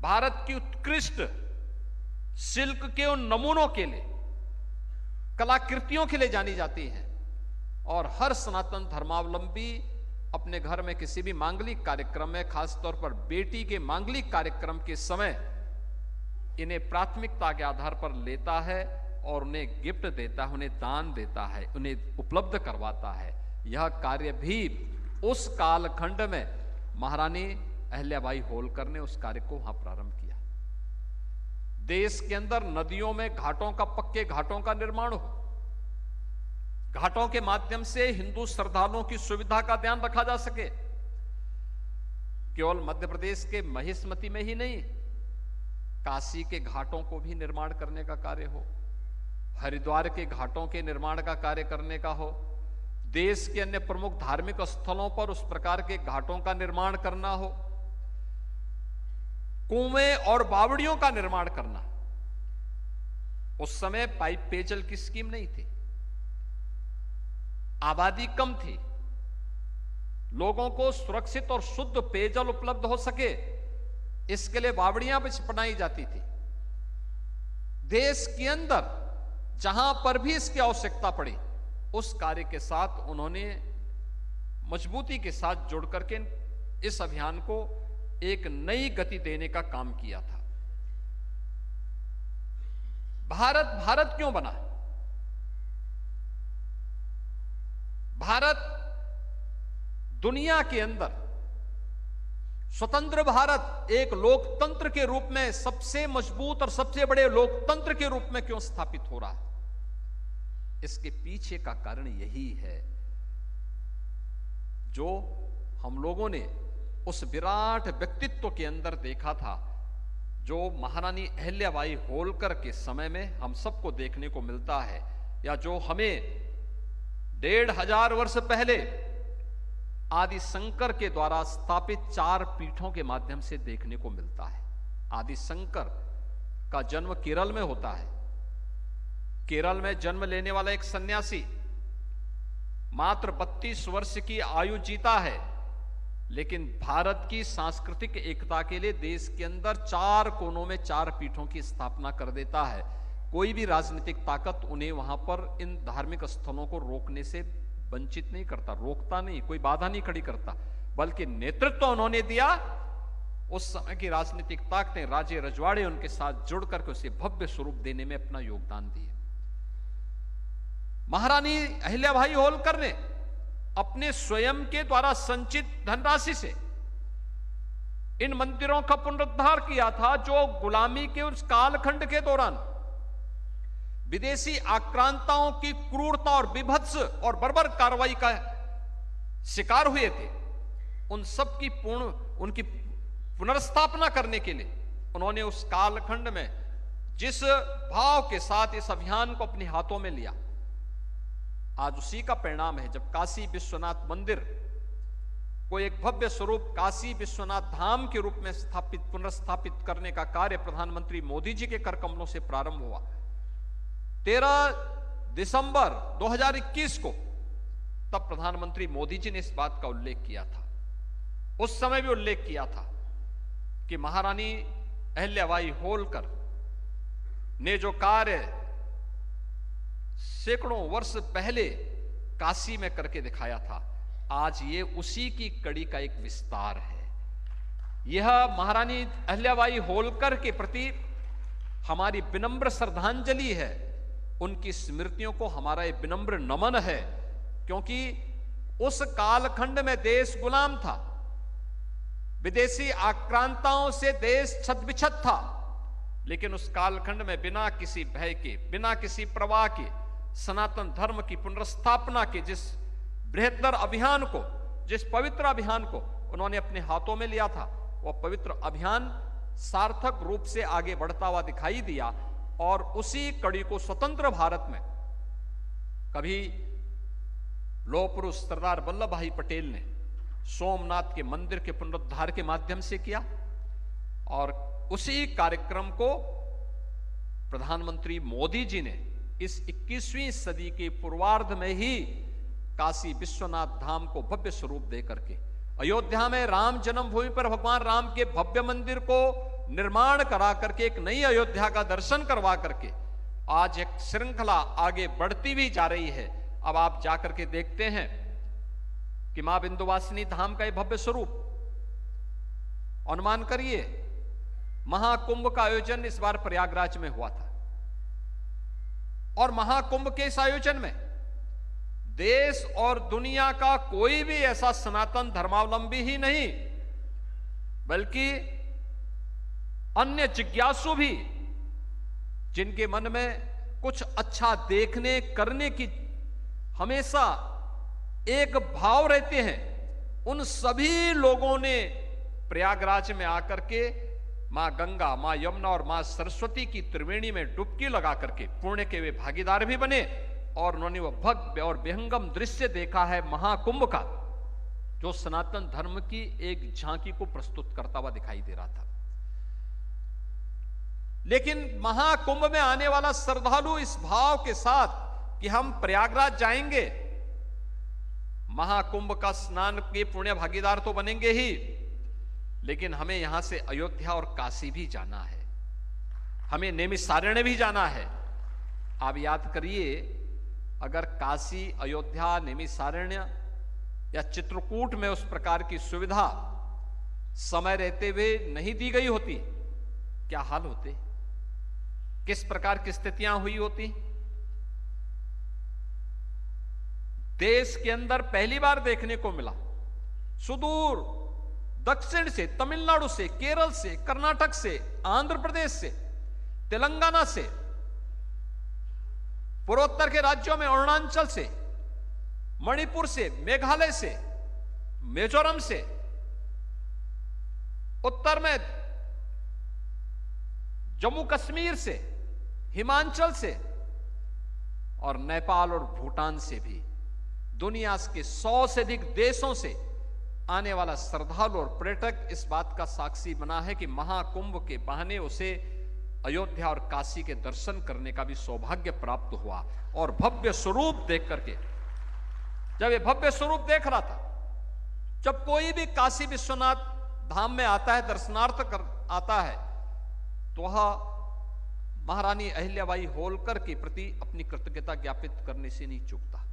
भारत की उत्कृष्ट सिल्क के उन नमूनों के लिए, कलाकृतियों के लिए जानी जाती हैं। और हर सनातन धर्मावलंबी अपने घर में किसी भी मांगलिक कार्यक्रम में, खासतौर पर बेटी के मांगलिक कार्यक्रम के समय इन्हें प्राथमिकता के आधार पर लेता है और उन्हें गिफ्ट देता है, उन्हें दान देता है, उन्हें उपलब्ध करवाता है। यह कार्य भी उस कालखंड में महारानी अहिल्याबाई होलकर ने उस कार्य को वहां प्रारंभ किया। देश के अंदर नदियों में घाटों का, पक्के घाटों का निर्माण हो, घाटों के माध्यम से हिंदू श्रद्धालुओं की सुविधा का ध्यान रखा जा सके। केवल मध्य प्रदेश के महिष्मती में ही नहीं, काशी के घाटों को भी निर्माण करने का कार्य हो, हरिद्वार के घाटों के निर्माण का कार्य करने का हो, देश के अन्य प्रमुख धार्मिक स्थलों पर उस प्रकार के घाटों का निर्माण करना हो, कुएं और बावड़ियों का निर्माण करना। उस समय पाइप पेयजल की स्कीम नहीं थी, आबादी कम थी, लोगों को सुरक्षित और शुद्ध पेयजल उपलब्ध हो सके, इसके लिए बावड़ियां भी बनाई जाती थी। देश के अंदर जहां पर भी इसकी आवश्यकता पड़ी, उस कार्य के साथ उन्होंने मजबूती के साथ जुड़ करके इस अभियान को एक नई गति देने का काम किया था। भारत भारत क्यों बना? भारत दुनिया के अंदर स्वतंत्र भारत एक लोकतंत्र के रूप में सबसे मजबूत और सबसे बड़े लोकतंत्र के रूप में क्यों स्थापित हो रहा है? इसके पीछे का कारण यही है जो हम लोगों ने उस विराट व्यक्तित्व के अंदर देखा था, जो महारानी अहिल्याबाई होलकर के समय में हम सबको देखने को मिलता है, या जो हमें 1500 वर्ष पहले आदि शंकर के द्वारा स्थापित 4 पीठों के माध्यम से देखने को मिलता है। आदि शंकर का जन्म केरल में होता है। केरल में जन्म लेने वाला एक सन्यासी मात्र 32 वर्ष की आयु जीता है, लेकिन भारत की सांस्कृतिक एकता के लिए देश के अंदर 4 कोनों में 4 पीठों की स्थापना कर देता है। कोई भी राजनीतिक ताकत उन्हें वहां पर इन धार्मिक स्थलों को रोकने से वंचित नहीं करता, रोकता नहीं, कोई बाधा नहीं खड़ी करता, बल्कि नेतृत्व उन्होंने दिया। उस समय की राजनीतिक ताकतें, राजे रजवाड़े उनके साथ जुड़ करके उसे भव्य स्वरूप देने में अपना योगदान दिए। महारानी अहिल्याबाई होलकर ने अपने स्वयं के द्वारा संचित धनराशि से इन मंदिरों का पुनरुद्धार किया था, जो गुलामी के उस कालखंड के दौरान विदेशी आक्रांताओं की क्रूरता और विभत्स और बर्बर कार्रवाई का शिकार हुए थे। उन सब की उनकी पुनर्स्थापना करने के लिए उन्होंने उस कालखंड में जिस भाव के साथ इस अभियान को अपने हाथों में लिया, आज उसी का परिणाम है जब काशी विश्वनाथ मंदिर को एक भव्य स्वरूप काशी विश्वनाथ धाम के रूप में पुनर्स्थापित करने का कार्य प्रधानमंत्री मोदी जी के कर कमलों से प्रारंभ हुआ। 13 दिसंबर 2021 को तब प्रधानमंत्री मोदी जी ने इस बात का उल्लेख किया था। उस समय भी उल्लेख किया था कि महारानी अहिल्याबाई होलकर ने जो कार्य सैकड़ों वर्ष पहले काशी में करके दिखाया था, आज ये उसी की कड़ी का एक विस्तार है। यह महारानी अहिल्याबाई होलकर के प्रति हमारी विनम्र श्रद्धांजलि है, उनकी स्मृतियों को हमारा एक विनम्र नमन है, क्योंकि उस कालखंड में देश गुलाम था, विदेशी आक्रांताओं से देश छत-बिछत था, लेकिन उस कालखंड में बिना किसी भय के, बिना किसी प्रवाह के सनातन धर्म की पुनर्स्थापना के जिस बृहत्तर अभियान को, जिस पवित्र अभियान को उन्होंने अपने हाथों में लिया था, वह पवित्र अभियान सार्थक रूप से आगे बढ़ता हुआ दिखाई दिया। और उसी कड़ी को स्वतंत्र भारत में कभी लौह पुरुष सरदार वल्लभ भाई पटेल ने सोमनाथ के मंदिर के पुनरुद्धार के माध्यम से किया, और उसी कार्यक्रम को प्रधानमंत्री मोदी जी ने इस 21वीं सदी के पूर्वार्ध में ही काशी विश्वनाथ धाम को भव्य स्वरूप दे करके अयोध्या में राम जन्मभूमि पर भगवान राम के भव्य मंदिर को निर्माण करा करके, एक नई अयोध्या का दर्शन करवा करके आज एक श्रृंखला आगे बढ़ती भी जा रही है। अब आप जाकर के देखते हैं कि मां विंध्यवासिनी धाम का ये भव्य स्वरूप, अनुमान करिए महाकुंभ का आयोजन इस बार प्रयागराज में हुआ था, और महाकुंभ के इस आयोजन में देश और दुनिया का कोई भी ऐसा सनातन धर्मावलंबी ही नहीं, बल्कि अन्य जिज्ञासु भी, जिनके मन में कुछ अच्छा देखने करने की हमेशा एक भाव रहते हैं, उन सभी लोगों ने प्रयागराज में आकर के मां गंगा, मां यमुना और मां सरस्वती की त्रिवेणी में डुबकी लगा करके पुण्य के वे भागीदार भी बने, और उन्होंने वह भव्य और विहंगम दृश्य देखा है महाकुंभ का, जो सनातन धर्म की एक झांकी को प्रस्तुत करता हुआ दिखाई दे रहा था। लेकिन महाकुंभ में आने वाला श्रद्धालु इस भाव के साथ कि हम प्रयागराज जाएंगे, महाकुंभ का स्नान के पुण्य भागीदार तो बनेंगे ही, लेकिन हमें यहां से अयोध्या और काशी भी जाना है, हमें नैमिषारण्य भी जाना है। आप याद करिए, अगर काशी, अयोध्या, नैमिषारण्य या चित्रकूट में उस प्रकार की सुविधा समय रहते हुए नहीं दी गई होती, क्या हाल होते, किस प्रकार की स्थितियां हुई होती। देश के अंदर पहली बार देखने को मिला, सुदूर दक्षिण से, तमिलनाडु से, केरल से, कर्नाटक से, आंध्र प्रदेश से, तेलंगाना से, पूर्वोत्तर के राज्यों में अरुणाचल से, मणिपुर से, मेघालय से, मिजोरम से, उत्तर में जम्मू कश्मीर से, हिमाचल से, और नेपाल और भूटान से भी, दुनिया के 100 से अधिक देशों से आने वाला श्रद्धालु और पर्यटक इस बात का साक्षी बना है कि महाकुंभ के बहाने उसे अयोध्या और काशी के दर्शन करने का भी सौभाग्य प्राप्त हुआ। और भव्य स्वरूप देख करके, जब ये भव्य स्वरूप देख रहा था, जब कोई भी काशी विश्वनाथ धाम में आता है, दर्शनार्थ कर आता है, तो वह महारानी अहिल्याबाई होलकर के प्रति अपनी कृतज्ञता ज्ञापित करने से नहीं चूकता,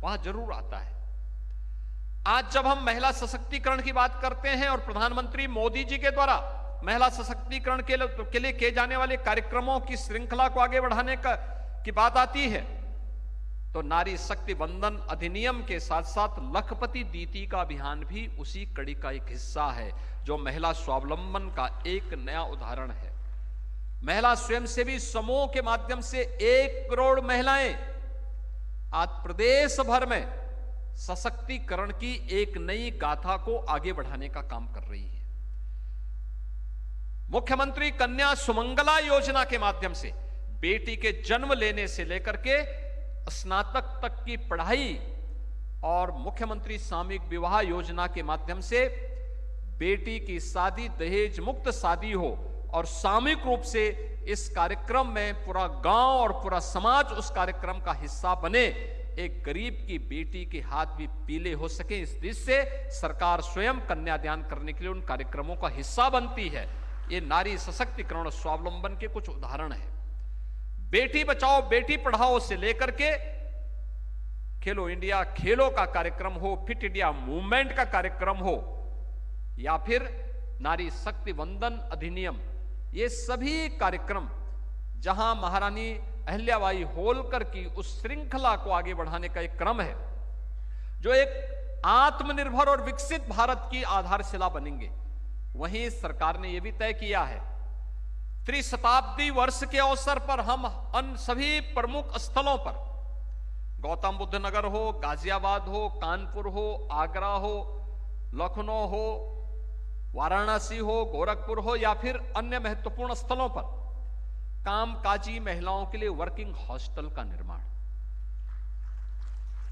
वहां जरूर आता है। आज जब हम महिला सशक्तिकरण की बात करते हैं और प्रधानमंत्री मोदी जी के द्वारा महिला सशक्तिकरण के लिए किए जाने वाले कार्यक्रमों की श्रृंखला को आगे बढ़ाने की बात आती है, तो नारी शक्ति वंदन अधिनियम के साथ साथ लखपति दीदी का अभियान भी उसी कड़ी का एक हिस्सा है, जो महिला स्वावलंबन का एक नया उदाहरण है। महिला स्वयंसेवी समूह के माध्यम से 1 करोड़ महिलाएं आज प्रदेश भर में सशक्तिकरण की एक नई गाथा को आगे बढ़ाने का काम कर रही है। मुख्यमंत्री कन्या सुमंगला योजना के माध्यम से बेटी के जन्म लेने से लेकर के स्नातक तक की पढ़ाई, और मुख्यमंत्री सामूहिक विवाह योजना के माध्यम से बेटी की शादी दहेज मुक्त शादी हो, और सामूहिक रूप से इस कार्यक्रम में पूरा गांव और पूरा समाज उस कार्यक्रम का हिस्सा बने, एक गरीब की बेटी के हाथ भी पीले हो सके, इस दृष्टि से सरकार स्वयं कन्यादान करने के लिए उन कार्यक्रमों का हिस्सा बनती है। ये नारी सशक्तिकरण और स्वावलंबन के कुछ उदाहरण है। बेटी बचाओ बेटी पढ़ाओ से लेकर के खेलो इंडिया खेलों का कार्यक्रम हो, फिट इंडिया मूवमेंट का कार्यक्रम हो, या फिर नारी शक्ति वंदन अधिनियम, ये सभी कार्यक्रम जहां महारानी अहिल्याबाई होलकर की उस श्रृंखला को आगे बढ़ाने का एक क्रम है, जो एक आत्मनिर्भर और विकसित भारत की आधारशिला बनेंगे। वहीं सरकार ने यह भी तय किया है, त्रिशताब्दी वर्ष के अवसर पर हम अन्य सभी प्रमुख स्थलों पर, गौतम बुद्ध नगर हो, गाजियाबाद हो, कानपुर हो, आगरा हो, लखनऊ हो, वाराणसी हो, गोरखपुर हो, या फिर अन्य महत्वपूर्ण स्थलों पर कामकाजी महिलाओं के लिए वर्किंग हॉस्टल का निर्माण।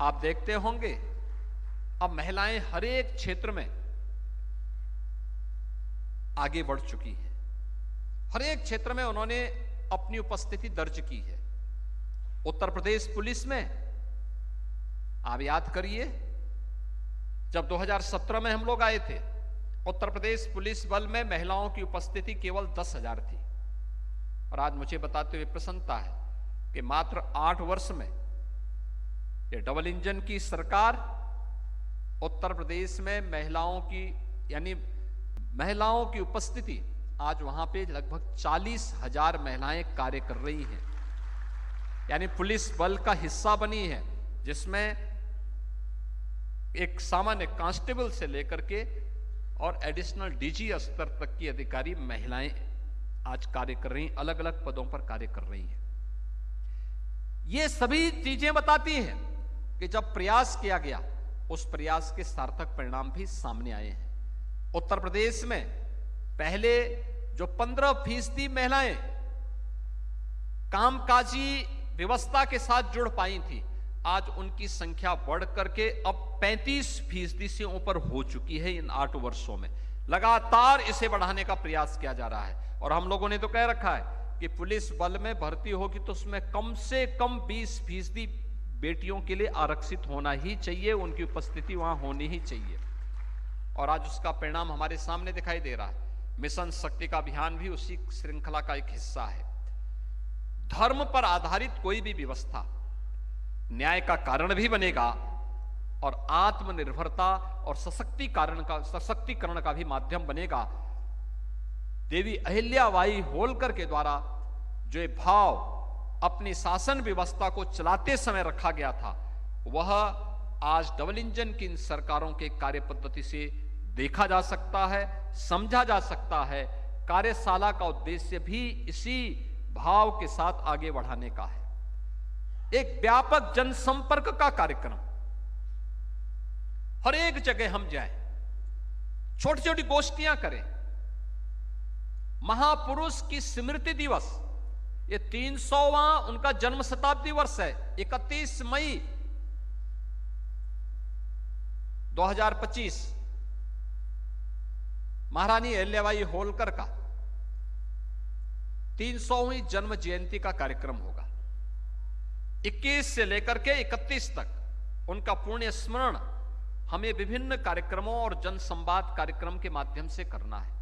आप देखते होंगे अब महिलाएं हर एक क्षेत्र में आगे बढ़ चुकी है, हर एक क्षेत्र में उन्होंने अपनी उपस्थिति दर्ज की है। उत्तर प्रदेश पुलिस में आप याद करिए, जब 2017 में हम लोग आए थे, उत्तर प्रदेश पुलिस बल में महिलाओं की उपस्थिति केवल 10,000 थी। और आज मुझे बताते हुए प्रसन्नता है कि मात्र 8 वर्ष में ये डबल इंजन की सरकार उत्तर प्रदेश में महिलाओं की यानी महिलाओं की उपस्थिति आज वहां पे लगभग 40,000 महिलाएं कार्य कर रही हैं, यानी पुलिस बल का हिस्सा बनी है, जिसमें एक सामान्य कांस्टेबल से लेकर के और एडिशनल डीजी स्तर तक की अधिकारी महिलाएं आज कार्य कर रही हैं, अलग अलग पदों पर कार्य कर रही हैं। ये सभी चीजें बताती हैं कि जब प्रयास किया गया उस प्रयास के सार्थक परिणाम भी सामने आए हैं। उत्तर प्रदेश में पहले जो 15% महिलाएं कामकाजी व्यवस्था के साथ जुड़ पाई थी, आज उनकी संख्या बढ़ करके अब 35% से ऊपर हो चुकी है। इन 8 वर्षों में लगातार इसे बढ़ाने का प्रयास किया जा रहा है। और हम लोगों ने तो कह रखा है कि पुलिस बल में भर्ती होगी तो उसमें कम से कम 20% बेटियों के लिए आरक्षित होना ही चाहिए, उनकी उपस्थिति वहां होनी ही चाहिए। और आज उसका परिणाम हमारे सामने दिखाई दे रहा है। मिशन शक्ति का अभियान भी उसी श्रृंखला का एक हिस्सा है। धर्म पर आधारित कोई भी व्यवस्था न्याय का कारण भी बनेगा और आत्मनिर्भरता और सशक्तिकरण का भी माध्यम बनेगा। देवी अहिल्याबाई होलकर के द्वारा जो भाव अपनी शासन व्यवस्था को चलाते समय रखा गया था, वह आज डबल इंजन की इन सरकारों के कार्य पद्धति से देखा जा सकता है, समझा जा सकता है। कार्यशाला का उद्देश्य भी इसी भाव के साथ आगे बढ़ाने का है। एक व्यापक जनसंपर्क का कार्यक्रम, हर एक जगह हम जाएं, छोटी छोटी गोष्ठियां करें। महापुरुष की स्मृति दिवस, ये 300वां उनका जन्म शताब्दी वर्ष है। 31 मई 2025 महारानी अहिल्याबाई होलकर का 300वीं जन्म जयंती का कार्यक्रम होगा। 21 से लेकर के 31 तक उनका पुण्य स्मरण हमें विभिन्न कार्यक्रमों और जनसंवाद कार्यक्रम के माध्यम से करना है।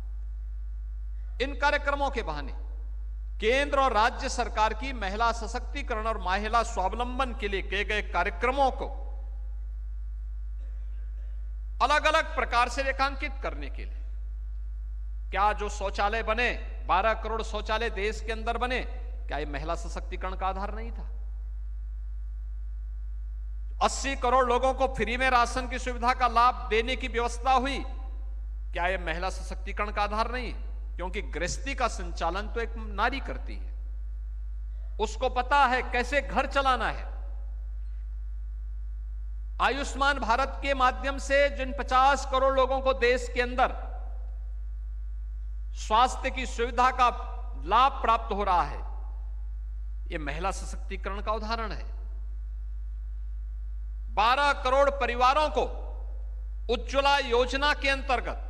इन कार्यक्रमों के बहाने केंद्र और राज्य सरकार की महिला सशक्तिकरण और महिला स्वावलंबन के लिए किए गए कार्यक्रमों को अलग अलग प्रकार से रेखांकित करने के लिए, क्या जो शौचालय बने, 12 करोड़ शौचालय देश के अंदर बने, क्या ये महिला सशक्तिकरण का आधार नहीं था? 80 करोड़ लोगों को फ्री में राशन की सुविधा का लाभ देने की व्यवस्था हुई, क्या ये महिला सशक्तिकरण का आधार नहीं? क्योंकि गृहस्थी का संचालन तो एक नारी करती है, उसको पता है कैसे घर चलाना है। आयुष्मान भारत के माध्यम से जिन 50 करोड़ लोगों को देश के अंदर स्वास्थ्य की सुविधा का लाभ प्राप्त हो रहा है, यह महिला सशक्तिकरण का उदाहरण है। 12 करोड़ परिवारों को उज्ज्वला योजना के अंतर्गत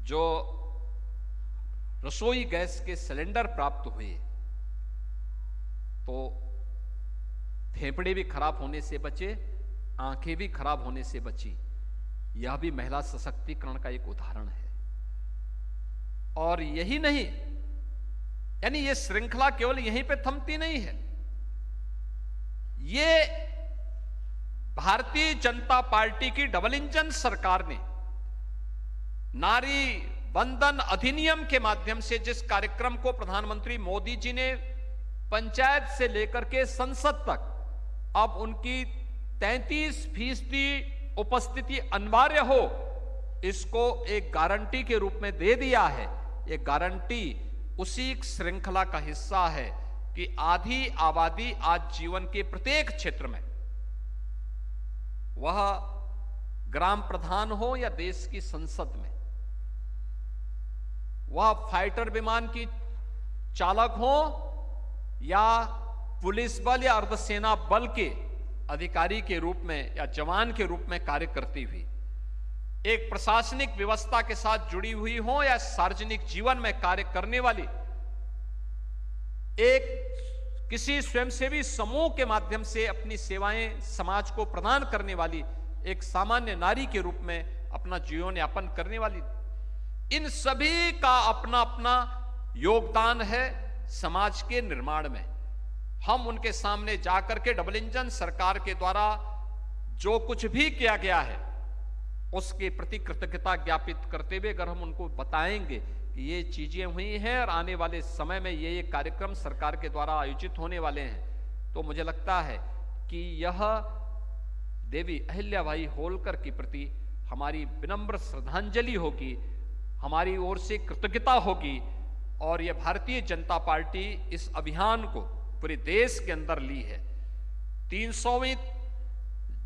जो रसोई गैस के सिलेंडर प्राप्त हुए, तो फेफड़े भी खराब होने से बचे, आंखें भी खराब होने से बची। यह भी महिला सशक्तिकरण का एक उदाहरण है। और यही नहीं, यानी यह श्रृंखला केवल यहीं पे थमती नहीं है। ये भारतीय जनता पार्टी की डबल इंजन सरकार ने नारी वंदन अधिनियम के माध्यम से जिस कार्यक्रम को प्रधानमंत्री मोदी जी ने पंचायत से लेकर के संसद तक अब उनकी 33% उपस्थिति अनिवार्य हो, इसको एक गारंटी के रूप में दे दिया है। ये गारंटी उसी श्रृंखला का हिस्सा है कि आधी आबादी आज जीवन के प्रत्येक क्षेत्र में, वह ग्राम प्रधान हो या देश की संसद में, वह फाइटर विमान की चालक हो या पुलिस बल या अर्धसेना बल के अधिकारी के रूप में या जवान के रूप में कार्य करती हुई, एक प्रशासनिक व्यवस्था के साथ जुड़ी हुई हो या सार्वजनिक जीवन में कार्य करने वाली, एक किसी स्वयंसेवी समूह के माध्यम से अपनी सेवाएं समाज को प्रदान करने वाली एक सामान्य नारी के रूप में अपना जीवन यापन करने वाली, इन सभी का अपना अपना योगदान है समाज के निर्माण में। हम उनके सामने जाकर के डबल इंजन सरकार के द्वारा जो कुछ भी किया गया है उसके प्रति कृतज्ञता ज्ञापित करते हुए अगर हम उनको बताएंगे कि ये चीजें हुई हैं और आने वाले समय में ये कार्यक्रम सरकार के द्वारा आयोजित होने वाले हैं, तो मुझे लगता है कि यह देवी अहिल्याबाई होलकर के प्रति हमारी विनम्र श्रद्धांजलि होगी, हमारी ओर से कृतज्ञता होगी। और यह भारतीय जनता पार्टी इस अभियान को पूरे देश के अंदर ली है। 300वीं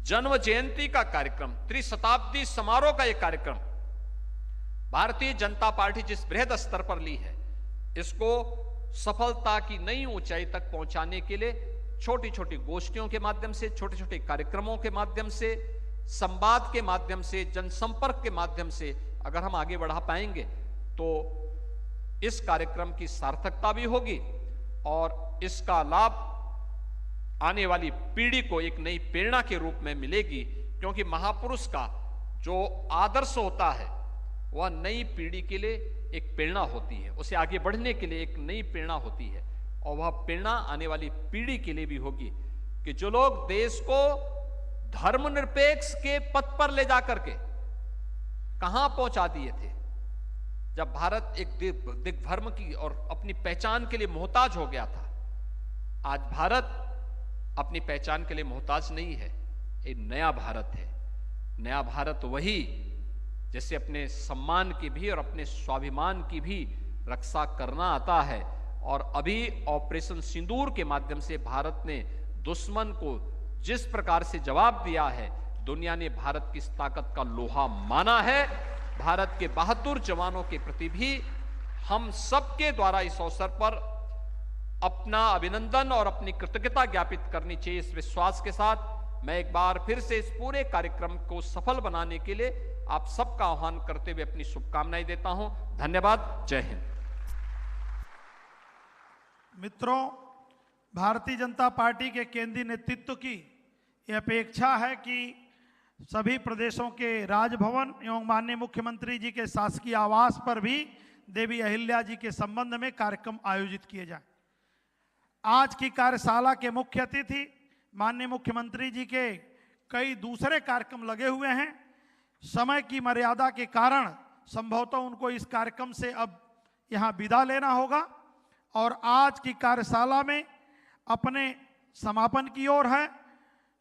जन्म जयंती का कार्यक्रम, त्रिशताब्दी समारोह का यह कार्यक्रम भारतीय जनता पार्टी जिस बृहद स्तर पर ली है, इसको सफलता की नई ऊंचाई तक पहुंचाने के लिए छोटी छोटी गोष्ठियों के माध्यम से, छोटे छोटे कार्यक्रमों के माध्यम से, संवाद के माध्यम से, जनसंपर्क के माध्यम से अगर हम आगे बढ़ा पाएंगे तो इस कार्यक्रम की सार्थकता भी होगी और इसका लाभ आने वाली पीढ़ी को एक नई प्रेरणा के रूप में मिलेगी। क्योंकि महापुरुष का जो आदर्श होता है वह नई पीढ़ी के लिए एक प्रेरणा होती है, उसे आगे बढ़ने के लिए एक नई प्रेरणा होती है और वह प्रेरणा आने वाली पीढ़ी के लिए भी होगी कि जो लोग देश को धर्मनिरपेक्ष के पथ पर ले जाकर के कहां पहुंचा दिए थे, जब भारत एक दिग्धर्म की और अपनी पहचान के लिए मोहताज हो गया था। आज भारत अपनी पहचान के लिए मोहताज नहीं है, एक नया भारत है। नया भारत वही जैसे अपने सम्मान की भी और अपने स्वाभिमान की भी रक्षा करना आता है। और अभी ऑपरेशन सिंदूर के माध्यम से भारत ने दुश्मन को जिस प्रकार से जवाब दिया है, दुनिया ने भारत की इस ताकत का लोहा माना है। भारत के बहादुर जवानों के प्रति भी हम सबके द्वारा इस अवसर पर अपना अभिनंदन और अपनी कृतज्ञता ज्ञापित करनी चाहिए। इस विश्वास के साथ मैं एक बार फिर से इस पूरे कार्यक्रम को सफल बनाने के लिए आप सबका आह्वान करते हुए अपनी शुभकामनाएं देता हूं। धन्यवाद। जय हिंद। मित्रों, भारतीय जनता पार्टी के केंद्रीय नेतृत्व की यह अपेक्षा है कि सभी प्रदेशों के राजभवन एवं माननीय मुख्यमंत्री जी के शासकीय आवास पर भी देवी अहिल्या जी के संबंध में कार्यक्रम आयोजित किए जाए। आज की कार्यशाला के मुख्य अतिथि माननीय मुख्यमंत्री जी के कई दूसरे कार्यक्रम लगे हुए हैं। समय की मर्यादा के कारण संभवतः उनको इस कार्यक्रम से अब यहाँ विदा लेना होगा और आज की कार्यशाला में अपने समापन की ओर है।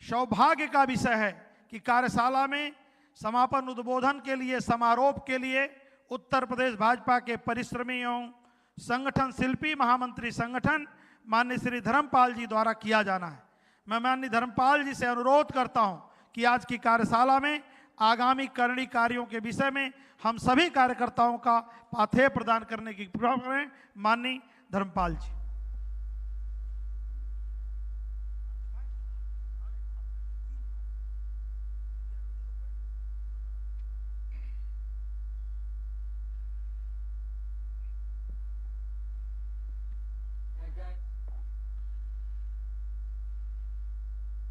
सौभाग्य का विषय है कि कार्यशाला में समापन उद्बोधन के लिए, समारोह के लिए उत्तर प्रदेश भाजपा के परिश्रमी एवं संगठन शिल्पी महामंत्री संगठन माननीय श्री धर्मपाल जी द्वारा किया जाना है। मैं माननीय धर्मपाल जी से अनुरोध करता हूं कि आज की कार्यशाला में आगामी करनी कार्यों के विषय में हम सभी कार्यकर्ताओं का पाथेय प्रदान करने की कृपा करें। माननीय धर्मपाल जी।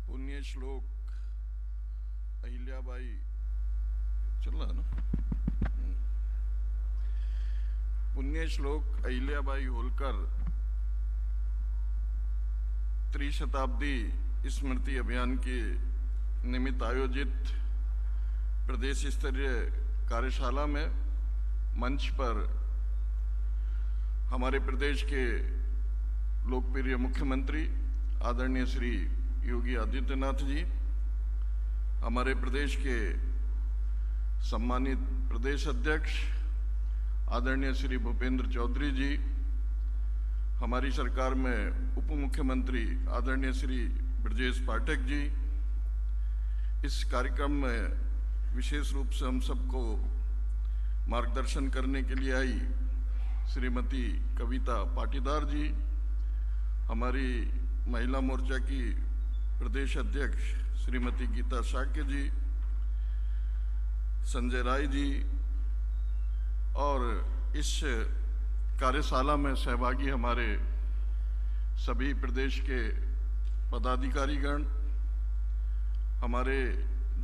पुण्य श्लोक अहिल्याबाई चल रहा है ना। पुण्य श्लोक अहिल्याबाई होलकर त्रिशताब्दी स्मृति अभियान के निमित्त आयोजित प्रदेश स्तरीय कार्यशाला में मंच पर हमारे प्रदेश के लोकप्रिय मुख्यमंत्री आदरणीय श्री योगी आदित्यनाथ जी, हमारे प्रदेश के सम्मानित प्रदेश अध्यक्ष आदरणीय श्री भूपेंद्र चौधरी जी, हमारी सरकार में उप मुख्यमंत्री आदरणीय श्री ब्रजेश पाठक जी, इस कार्यक्रम में विशेष रूप से हम सबको मार्गदर्शन करने के लिए आई श्रीमती कविता पाटीदार जी, हमारी महिला मोर्चा की प्रदेश अध्यक्ष श्रीमती गीता शाक्य जी, संजय राय जी और इस कार्यशाला में सहभागी हमारे सभी प्रदेश के पदाधिकारीगण, हमारे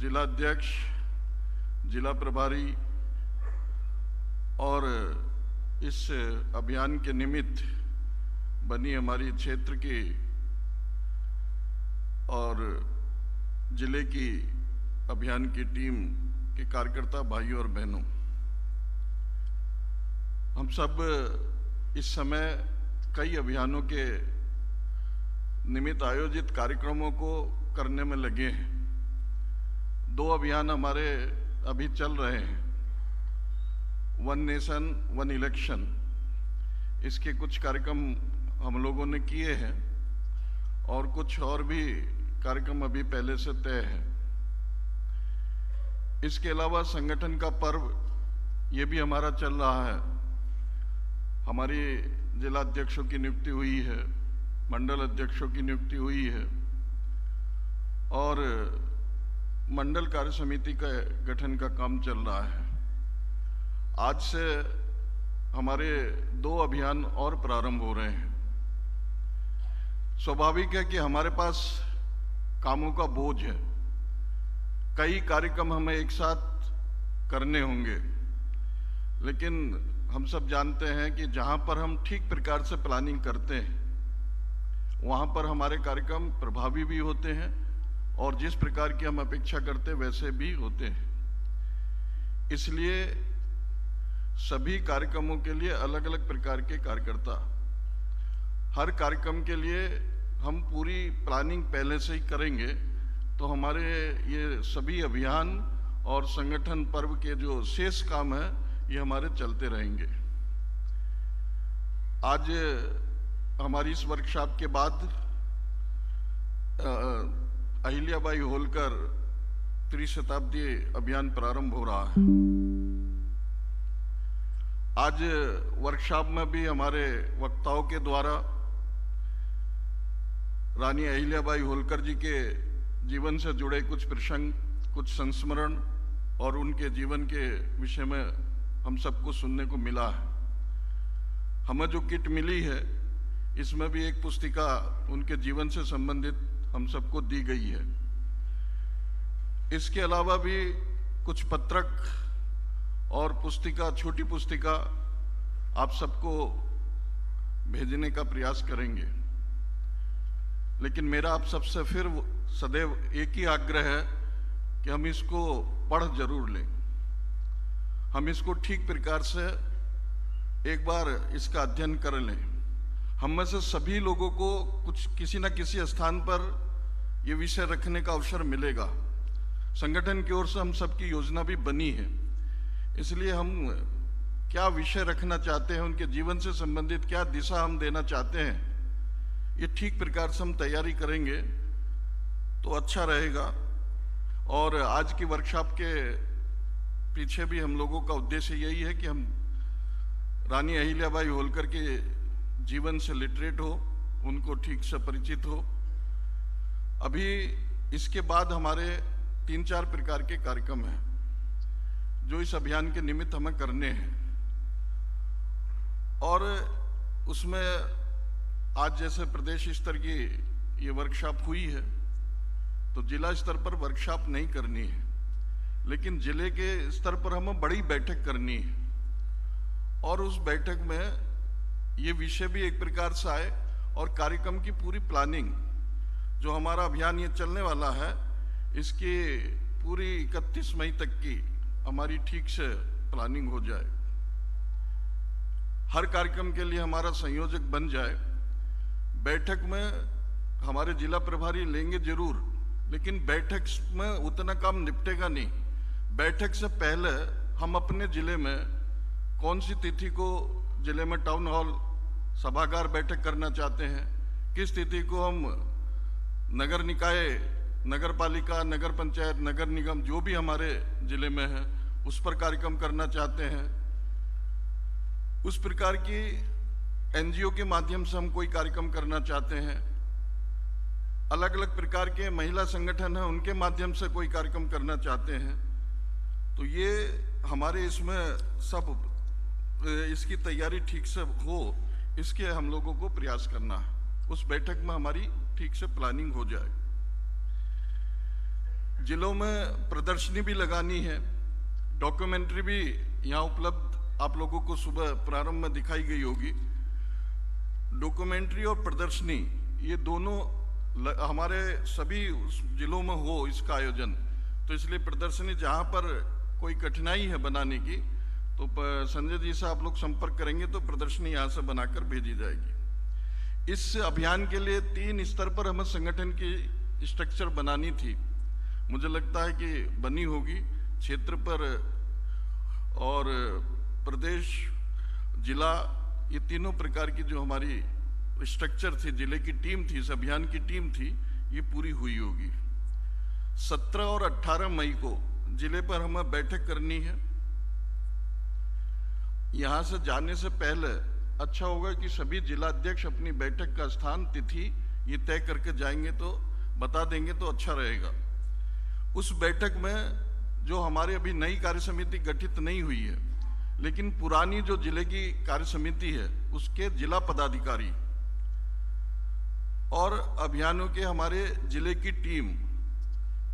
जिलाध्यक्ष, जिला प्रभारी और इस अभियान के निमित्त बनी हमारी क्षेत्र की और जिले की अभियान की टीम के कार्यकर्ता भाइयों और बहनों, हम सब इस समय कई अभियानों के निमित्त आयोजित कार्यक्रमों को करने में लगे हैं। 2 अभियान हमारे अभी चल रहे हैं, वन नेशन वन इलेक्शन। इसके कुछ कार्यक्रम हम लोगों ने किए हैं और कुछ और भी कार्यक्रम अभी पहले से तय है। इसके अलावा संगठन का पर्व ये भी हमारा चल रहा है। हमारी जिला अध्यक्षों की नियुक्ति हुई है, मंडल अध्यक्षों की नियुक्ति हुई है और मंडल कार्य समिति का गठन का काम चल रहा है। आज से हमारे 2 अभियान और प्रारंभ हो रहे हैं। स्वाभाविक है कि हमारे पास कामों का बोझ है, कई कार्यक्रम हमें एक साथ करने होंगे, लेकिन हम सब जानते हैं कि जहां पर हम ठीक प्रकार से प्लानिंग करते हैं वहां पर हमारे कार्यक्रम प्रभावी भी होते हैं और जिस प्रकार की हम अपेक्षा करते हैं वैसे भी होते हैं। इसलिए सभी कार्यक्रमों के लिए अलग अलग प्रकार के कार्यकर्ता, हर कार्यक्रम के लिए हम पूरी प्लानिंग पहले से ही करेंगे तो हमारे ये सभी अभियान और संगठन पर्व के जो शेष काम है ये हमारे चलते रहेंगे। आज हमारी इस वर्कशॉप के बाद अहिल्याबाई होलकर त्रिशताब्दी अभियान प्रारंभ हो रहा है। आज वर्कशॉप में भी हमारे वक्ताओं के द्वारा रानी अहिल्याबाई होलकर जी के जीवन से जुड़े कुछ प्रसंग, कुछ संस्मरण और उनके जीवन के विषय में हम सबको सुनने को मिला है। हमें जो किट मिली है इसमें भी एक पुस्तिका उनके जीवन से संबंधित हम सबको दी गई है। इसके अलावा भी कुछ पत्रक और पुस्तिका, छोटी पुस्तिका आप सबको भेजने का प्रयास करेंगे। लेकिन मेरा आप सबसे फिर सदैव एक ही आग्रह है कि हम इसको पढ़ जरूर लें, हम इसको ठीक प्रकार से एक बार इसका अध्ययन कर लें। हम में से सभी लोगों को कुछ किसी न किसी स्थान पर ये विषय रखने का अवसर मिलेगा। संगठन की ओर से हम सबकी योजना भी बनी है, इसलिए हम क्या विषय रखना चाहते हैं, उनके जीवन से संबंधित क्या दिशा हम देना चाहते हैं, ये ठीक प्रकार से हम तैयारी करेंगे तो अच्छा रहेगा। और आज की वर्कशॉप के पीछे भी हम लोगों का उद्देश्य यही है कि हम रानी अहिल्याबाई होलकर के जीवन से लिटरेट हो, उनको ठीक से परिचित हो। अभी इसके बाद हमारे 3-4 प्रकार के कार्यक्रम हैं जो इस अभियान के निमित्त हमें करने हैं और उसमें आज जैसे प्रदेश स्तर की ये वर्कशॉप हुई है तो जिला स्तर पर वर्कशॉप नहीं करनी है, लेकिन जिले के स्तर पर हमें बड़ी बैठक करनी है और उस बैठक में ये विषय भी एक प्रकार से आए और कार्यक्रम की पूरी प्लानिंग जो हमारा अभियान ये चलने वाला है इसकी पूरी 31 मई तक की हमारी ठीक से प्लानिंग हो जाए। हर कार्यक्रम के लिए हमारा संयोजक बन जाए। बैठक में हमारे जिला प्रभारी लेंगे जरूर, लेकिन बैठक में उतना काम निपटेगा नहीं। बैठक से पहले हम अपने जिले में कौन सी तिथि को जिले में टाउन हॉल सभागार बैठक करना चाहते हैं, किस तिथि को हम नगर निकाय, नगर पालिका, नगर पंचायत, नगर निगम जो भी हमारे जिले में है उस पर कार्यक्रम करना चाहते हैं, उस प्रकार की एनजीओ के माध्यम से हम कोई कार्यक्रम करना चाहते हैं, अलग अलग प्रकार के महिला संगठन हैं उनके माध्यम से कोई कार्यक्रम करना चाहते हैं, तो ये हमारे इसमें सब इसकी तैयारी ठीक से हो, इसके हम लोगों को प्रयास करना है। उस बैठक में हमारी ठीक से प्लानिंग हो जाए। जिलों में प्रदर्शनी भी लगानी है, डॉक्यूमेंट्री भी यहाँ उपलब्ध आप लोगों को सुबह प्रारंभ में दिखाई गई होगी। डॉक्यूमेंट्री और प्रदर्शनी ये दोनों हमारे सभी जिलों में हो इसका आयोजन, तो इसलिए प्रदर्शनी जहाँ पर कोई कठिनाई है बनाने की तो संजय जी से आप लोग संपर्क करेंगे तो प्रदर्शनी यहाँ से बनाकर भेजी जाएगी। इस अभियान के लिए 3 स्तर पर हमें संगठन की स्ट्रक्चर बनानी थी। मुझे लगता है कि बनी होगी, क्षेत्र पर और प्रदेश, जिला, ये तीनों प्रकार की जो हमारी स्ट्रक्चर थी, जिले की टीम थी, इस अभियान की टीम थी, ये पूरी हुई होगी। 17 और 18 मई को जिले पर हमें बैठक करनी है। यहाँ से जाने से पहले अच्छा होगा कि सभी जिलाध्यक्ष अपनी बैठक का स्थान, तिथि ये तय करके जाएंगे तो बता देंगे तो अच्छा रहेगा। उस बैठक में जो हमारी अभी नई कार्य समिति गठित नहीं हुई है, लेकिन पुरानी जो जिले की कार्य समिति है उसके जिला पदाधिकारी और अभियानों के हमारे जिले की टीम,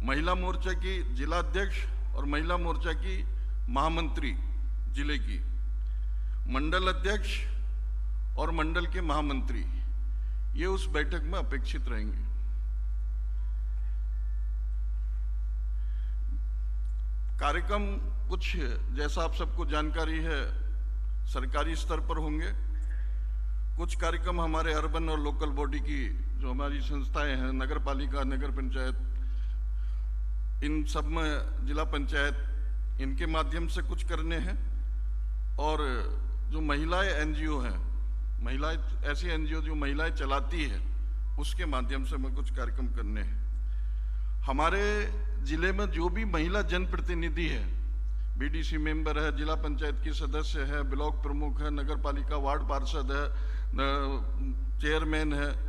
महिला मोर्चा की जिलाध्यक्ष और महिला मोर्चा की महामंत्री जिले की, मंडल अध्यक्ष और मंडल के महामंत्री, ये उस बैठक में अपेक्षित रहेंगे। कार्यक्रम कुछ जैसा आप सबको जानकारी है सरकारी स्तर पर होंगे, कुछ कार्यक्रम हमारे अर्बन और लोकल बॉडी की जो हमारी संस्थाएं हैं, नगर पालिका, नगर पंचायत, इन सब में जिला पंचायत, इनके माध्यम से कुछ करने हैं। और जो महिलाएं एनजीओ हैं, महिलाएं ऐसी एनजीओ जो महिलाएं चलाती है, उसके माध्यम से हमें कुछ कार्यक्रम करने हैं। हमारे जिले में जो भी महिला जनप्रतिनिधि है, बीडीसी मेंबर है, जिला पंचायत की सदस्य है, ब्लॉक प्रमुख है, नगर पालिका वार्ड पार्षद है, चेयरमैन है,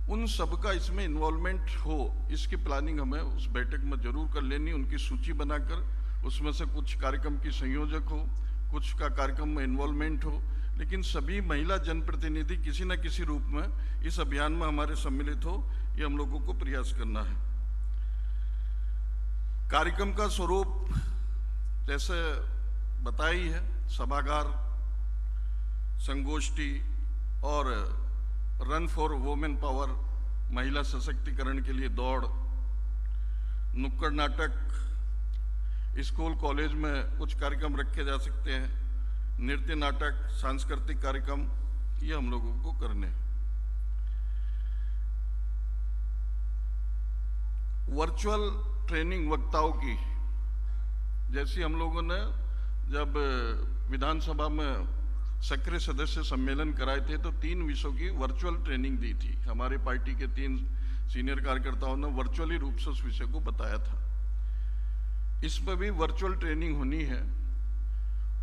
उन सबका इसमें इन्वॉल्वमेंट हो, इसकी प्लानिंग हमें उस बैठक में जरूर कर लेनी। उनकी सूची बनाकर उसमें से कुछ कार्यक्रम की संयोजक हो, कुछ का कार्यक्रम में इन्वॉल्वमेंट हो, लेकिन सभी महिला जनप्रतिनिधि किसी न किसी रूप में इस अभियान में हमारे सम्मिलित हो, ये हम लोगों को प्रयास करना है। कार्यक्रम का स्वरूप जैसे बताई है, सभागार, संगोष्ठी और रन फॉर वुमेन पावर, महिला सशक्तिकरण के लिए दौड़, नुक्कड़ नाटक, स्कूल कॉलेज में कुछ कार्यक्रम रखे जा सकते हैं, नृत्य नाटक, सांस्कृतिक कार्यक्रम, ये हम लोगों को करने हैं। वर्चुअल ट्रेनिंग वक्ताओं की, जैसी हम लोगों ने जब विधानसभा में सक्रिय सदस्य सम्मेलन कराए थे तो 3 विषयों की वर्चुअल ट्रेनिंग दी थी। हमारे पार्टी के 3 सीनियर कार्यकर्ताओं ने वर्चुअली रूप से उस विषय को बताया था। इसमें भी वर्चुअल ट्रेनिंग होनी है।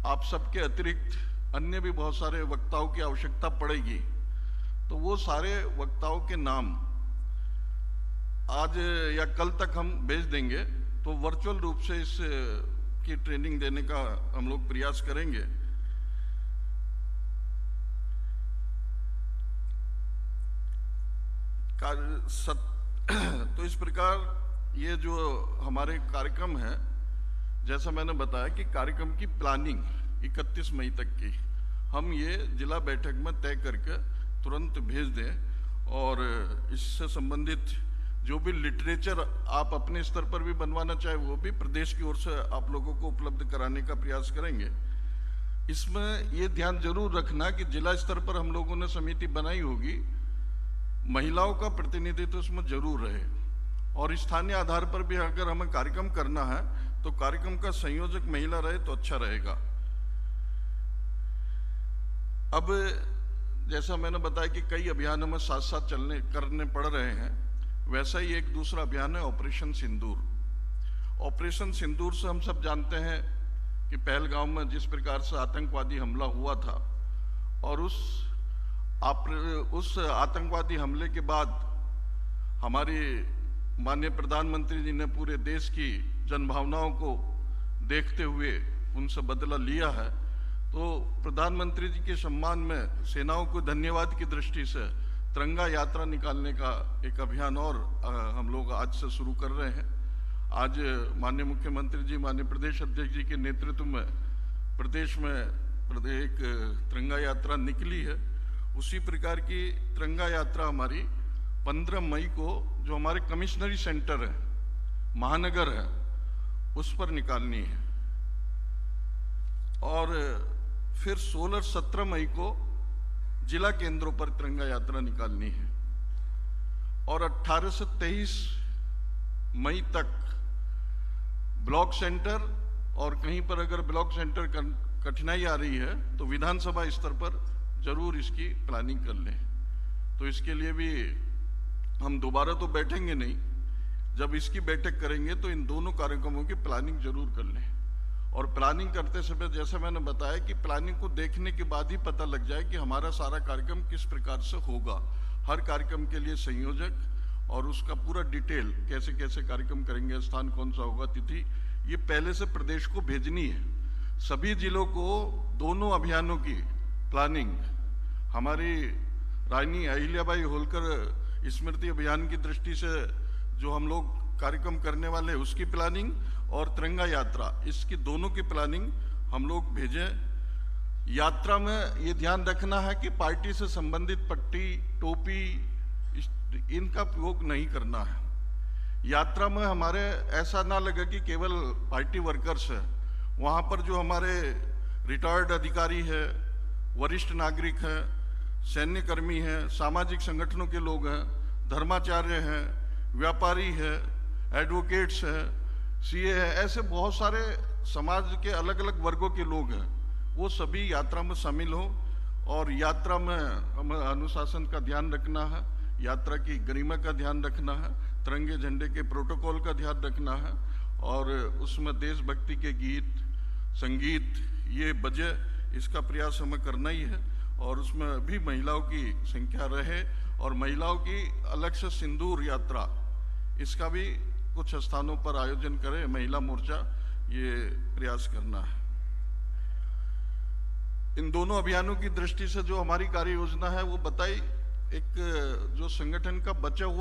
आप सबके अतिरिक्त अन्य भी बहुत सारे वक्ताओं की आवश्यकता पड़ेगी, तो वो सारे वक्ताओं के नाम आज या कल तक हम भेज देंगे, तो वर्चुअल रूप से इस की ट्रेनिंग देने का हम लोग प्रयास करेंगे। तो इस प्रकार ये जो हमारे कार्यक्रम है, जैसा मैंने बताया कि कार्यक्रम की प्लानिंग 31 मई तक की हम ये जिला बैठक में तय करके तुरंत भेज दें, और इससे संबंधित जो भी लिटरेचर आप अपने स्तर पर भी बनवाना चाहे वो भी प्रदेश की ओर से आप लोगों को उपलब्ध कराने का प्रयास करेंगे। इसमें ये ध्यान जरूर रखना कि जिला स्तर पर हम लोगों ने समिति बनाई होगी, महिलाओं का प्रतिनिधित्व इसमें जरूर रहे, और स्थानीय आधार पर भी अगर हमें कार्यक्रम करना है तो कार्यक्रम का संयोजक महिला रहे तो अच्छा रहेगा। अब जैसा मैंने बताया कि कई अभियान हमें साथ साथ करने पड़ रहे हैं, वैसा ही एक दूसरा अभियान है ऑपरेशन सिंदूर। ऑपरेशन सिंदूर से हम सब जानते हैं कि पहलगांव में जिस प्रकार से आतंकवादी हमला हुआ था, और उस आतंकवादी हमले के बाद हमारी माननीय प्रधानमंत्री जी ने पूरे देश की जनभावनाओं को देखते हुए उनसे बदला लिया है। तो प्रधानमंत्री जी के सम्मान में सेनाओं को धन्यवाद की दृष्टि से तिरंगा यात्रा निकालने का एक अभियान और हम लोग आज से शुरू कर रहे हैं। आज माननीय मुख्यमंत्री जी, माननीय प्रदेश अध्यक्ष जी के नेतृत्व में प्रदेश में एक तिरंगा यात्रा निकली है। उसी प्रकार की तिरंगा यात्रा हमारी 15 मई को जो हमारे कमिश्नरी सेंटर है, महानगर है, उस पर निकालनी है और फिर 16-17 मई को जिला केंद्रों पर तिरंगा यात्रा निकालनी है और 18 से 23 मई तक ब्लॉक सेंटर और कहीं पर अगर ब्लॉक सेंटर कठिनाई आ रही है तो विधानसभा स्तर पर जरूर इसकी प्लानिंग कर लें। तो इसके लिए भी हम दोबारा तो बैठेंगे नहीं, जब इसकी बैठक करेंगे तो इन दोनों कार्यक्रमों की प्लानिंग जरूर कर लें। और प्लानिंग करते समय जैसे मैंने बताया कि प्लानिंग को देखने के बाद ही पता लग जाए कि हमारा सारा कार्यक्रम किस प्रकार से होगा। हर कार्यक्रम के लिए संयोजक और उसका पूरा डिटेल कैसे कैसे कार्यक्रम करेंगे, स्थान कौन सा होगा, तिथि, ये पहले से प्रदेश को भेजनी है। सभी जिलों को दोनों अभियानों की प्लानिंग, हमारी रानी अहिल्याबाई होलकर स्मृति अभियान की दृष्टि से जो हम लोग कार्यक्रम करने वाले हैं उसकी प्लानिंग और तिरंगा यात्रा, इसकी दोनों की प्लानिंग हम लोग भेजें। यात्रा में ये ध्यान रखना है कि पार्टी से संबंधित पट्टी, टोपी, इनका उपयोग नहीं करना है। यात्रा में हमारे ऐसा ना लगे कि केवल पार्टी वर्कर्स है, वहाँ पर जो हमारे रिटायर्ड अधिकारी है, वरिष्ठ नागरिक हैं, सैन्य कर्मी हैं, सामाजिक संगठनों के लोग हैं, धर्माचार्य हैं, व्यापारी हैं, एडवोकेट्स हैं, सीए हैं, ऐसे बहुत सारे समाज के अलग अलग वर्गों के लोग हैं, वो सभी यात्रा में शामिल हो। और यात्रा में हमें अनुशासन का ध्यान रखना है, यात्रा की गरिमा का ध्यान रखना है, तिरंगे झंडे के प्रोटोकॉल का ध्यान रखना है और उसमें देशभक्ति के गीत, संगीत ये बजे, इसका प्रयास हमें करना ही है। और उसमें भी महिलाओं की संख्या रहे और महिलाओं की अलग से सिंदूर यात्रा, इसका भी कुछ स्थानों पर आयोजन करें महिला मोर्चा, ये प्रयास करना है। इन दोनों अभियानों की दृष्टि से जो हमारी कार्य योजना है वो बताई, एक जो संगठन का बचा हुआ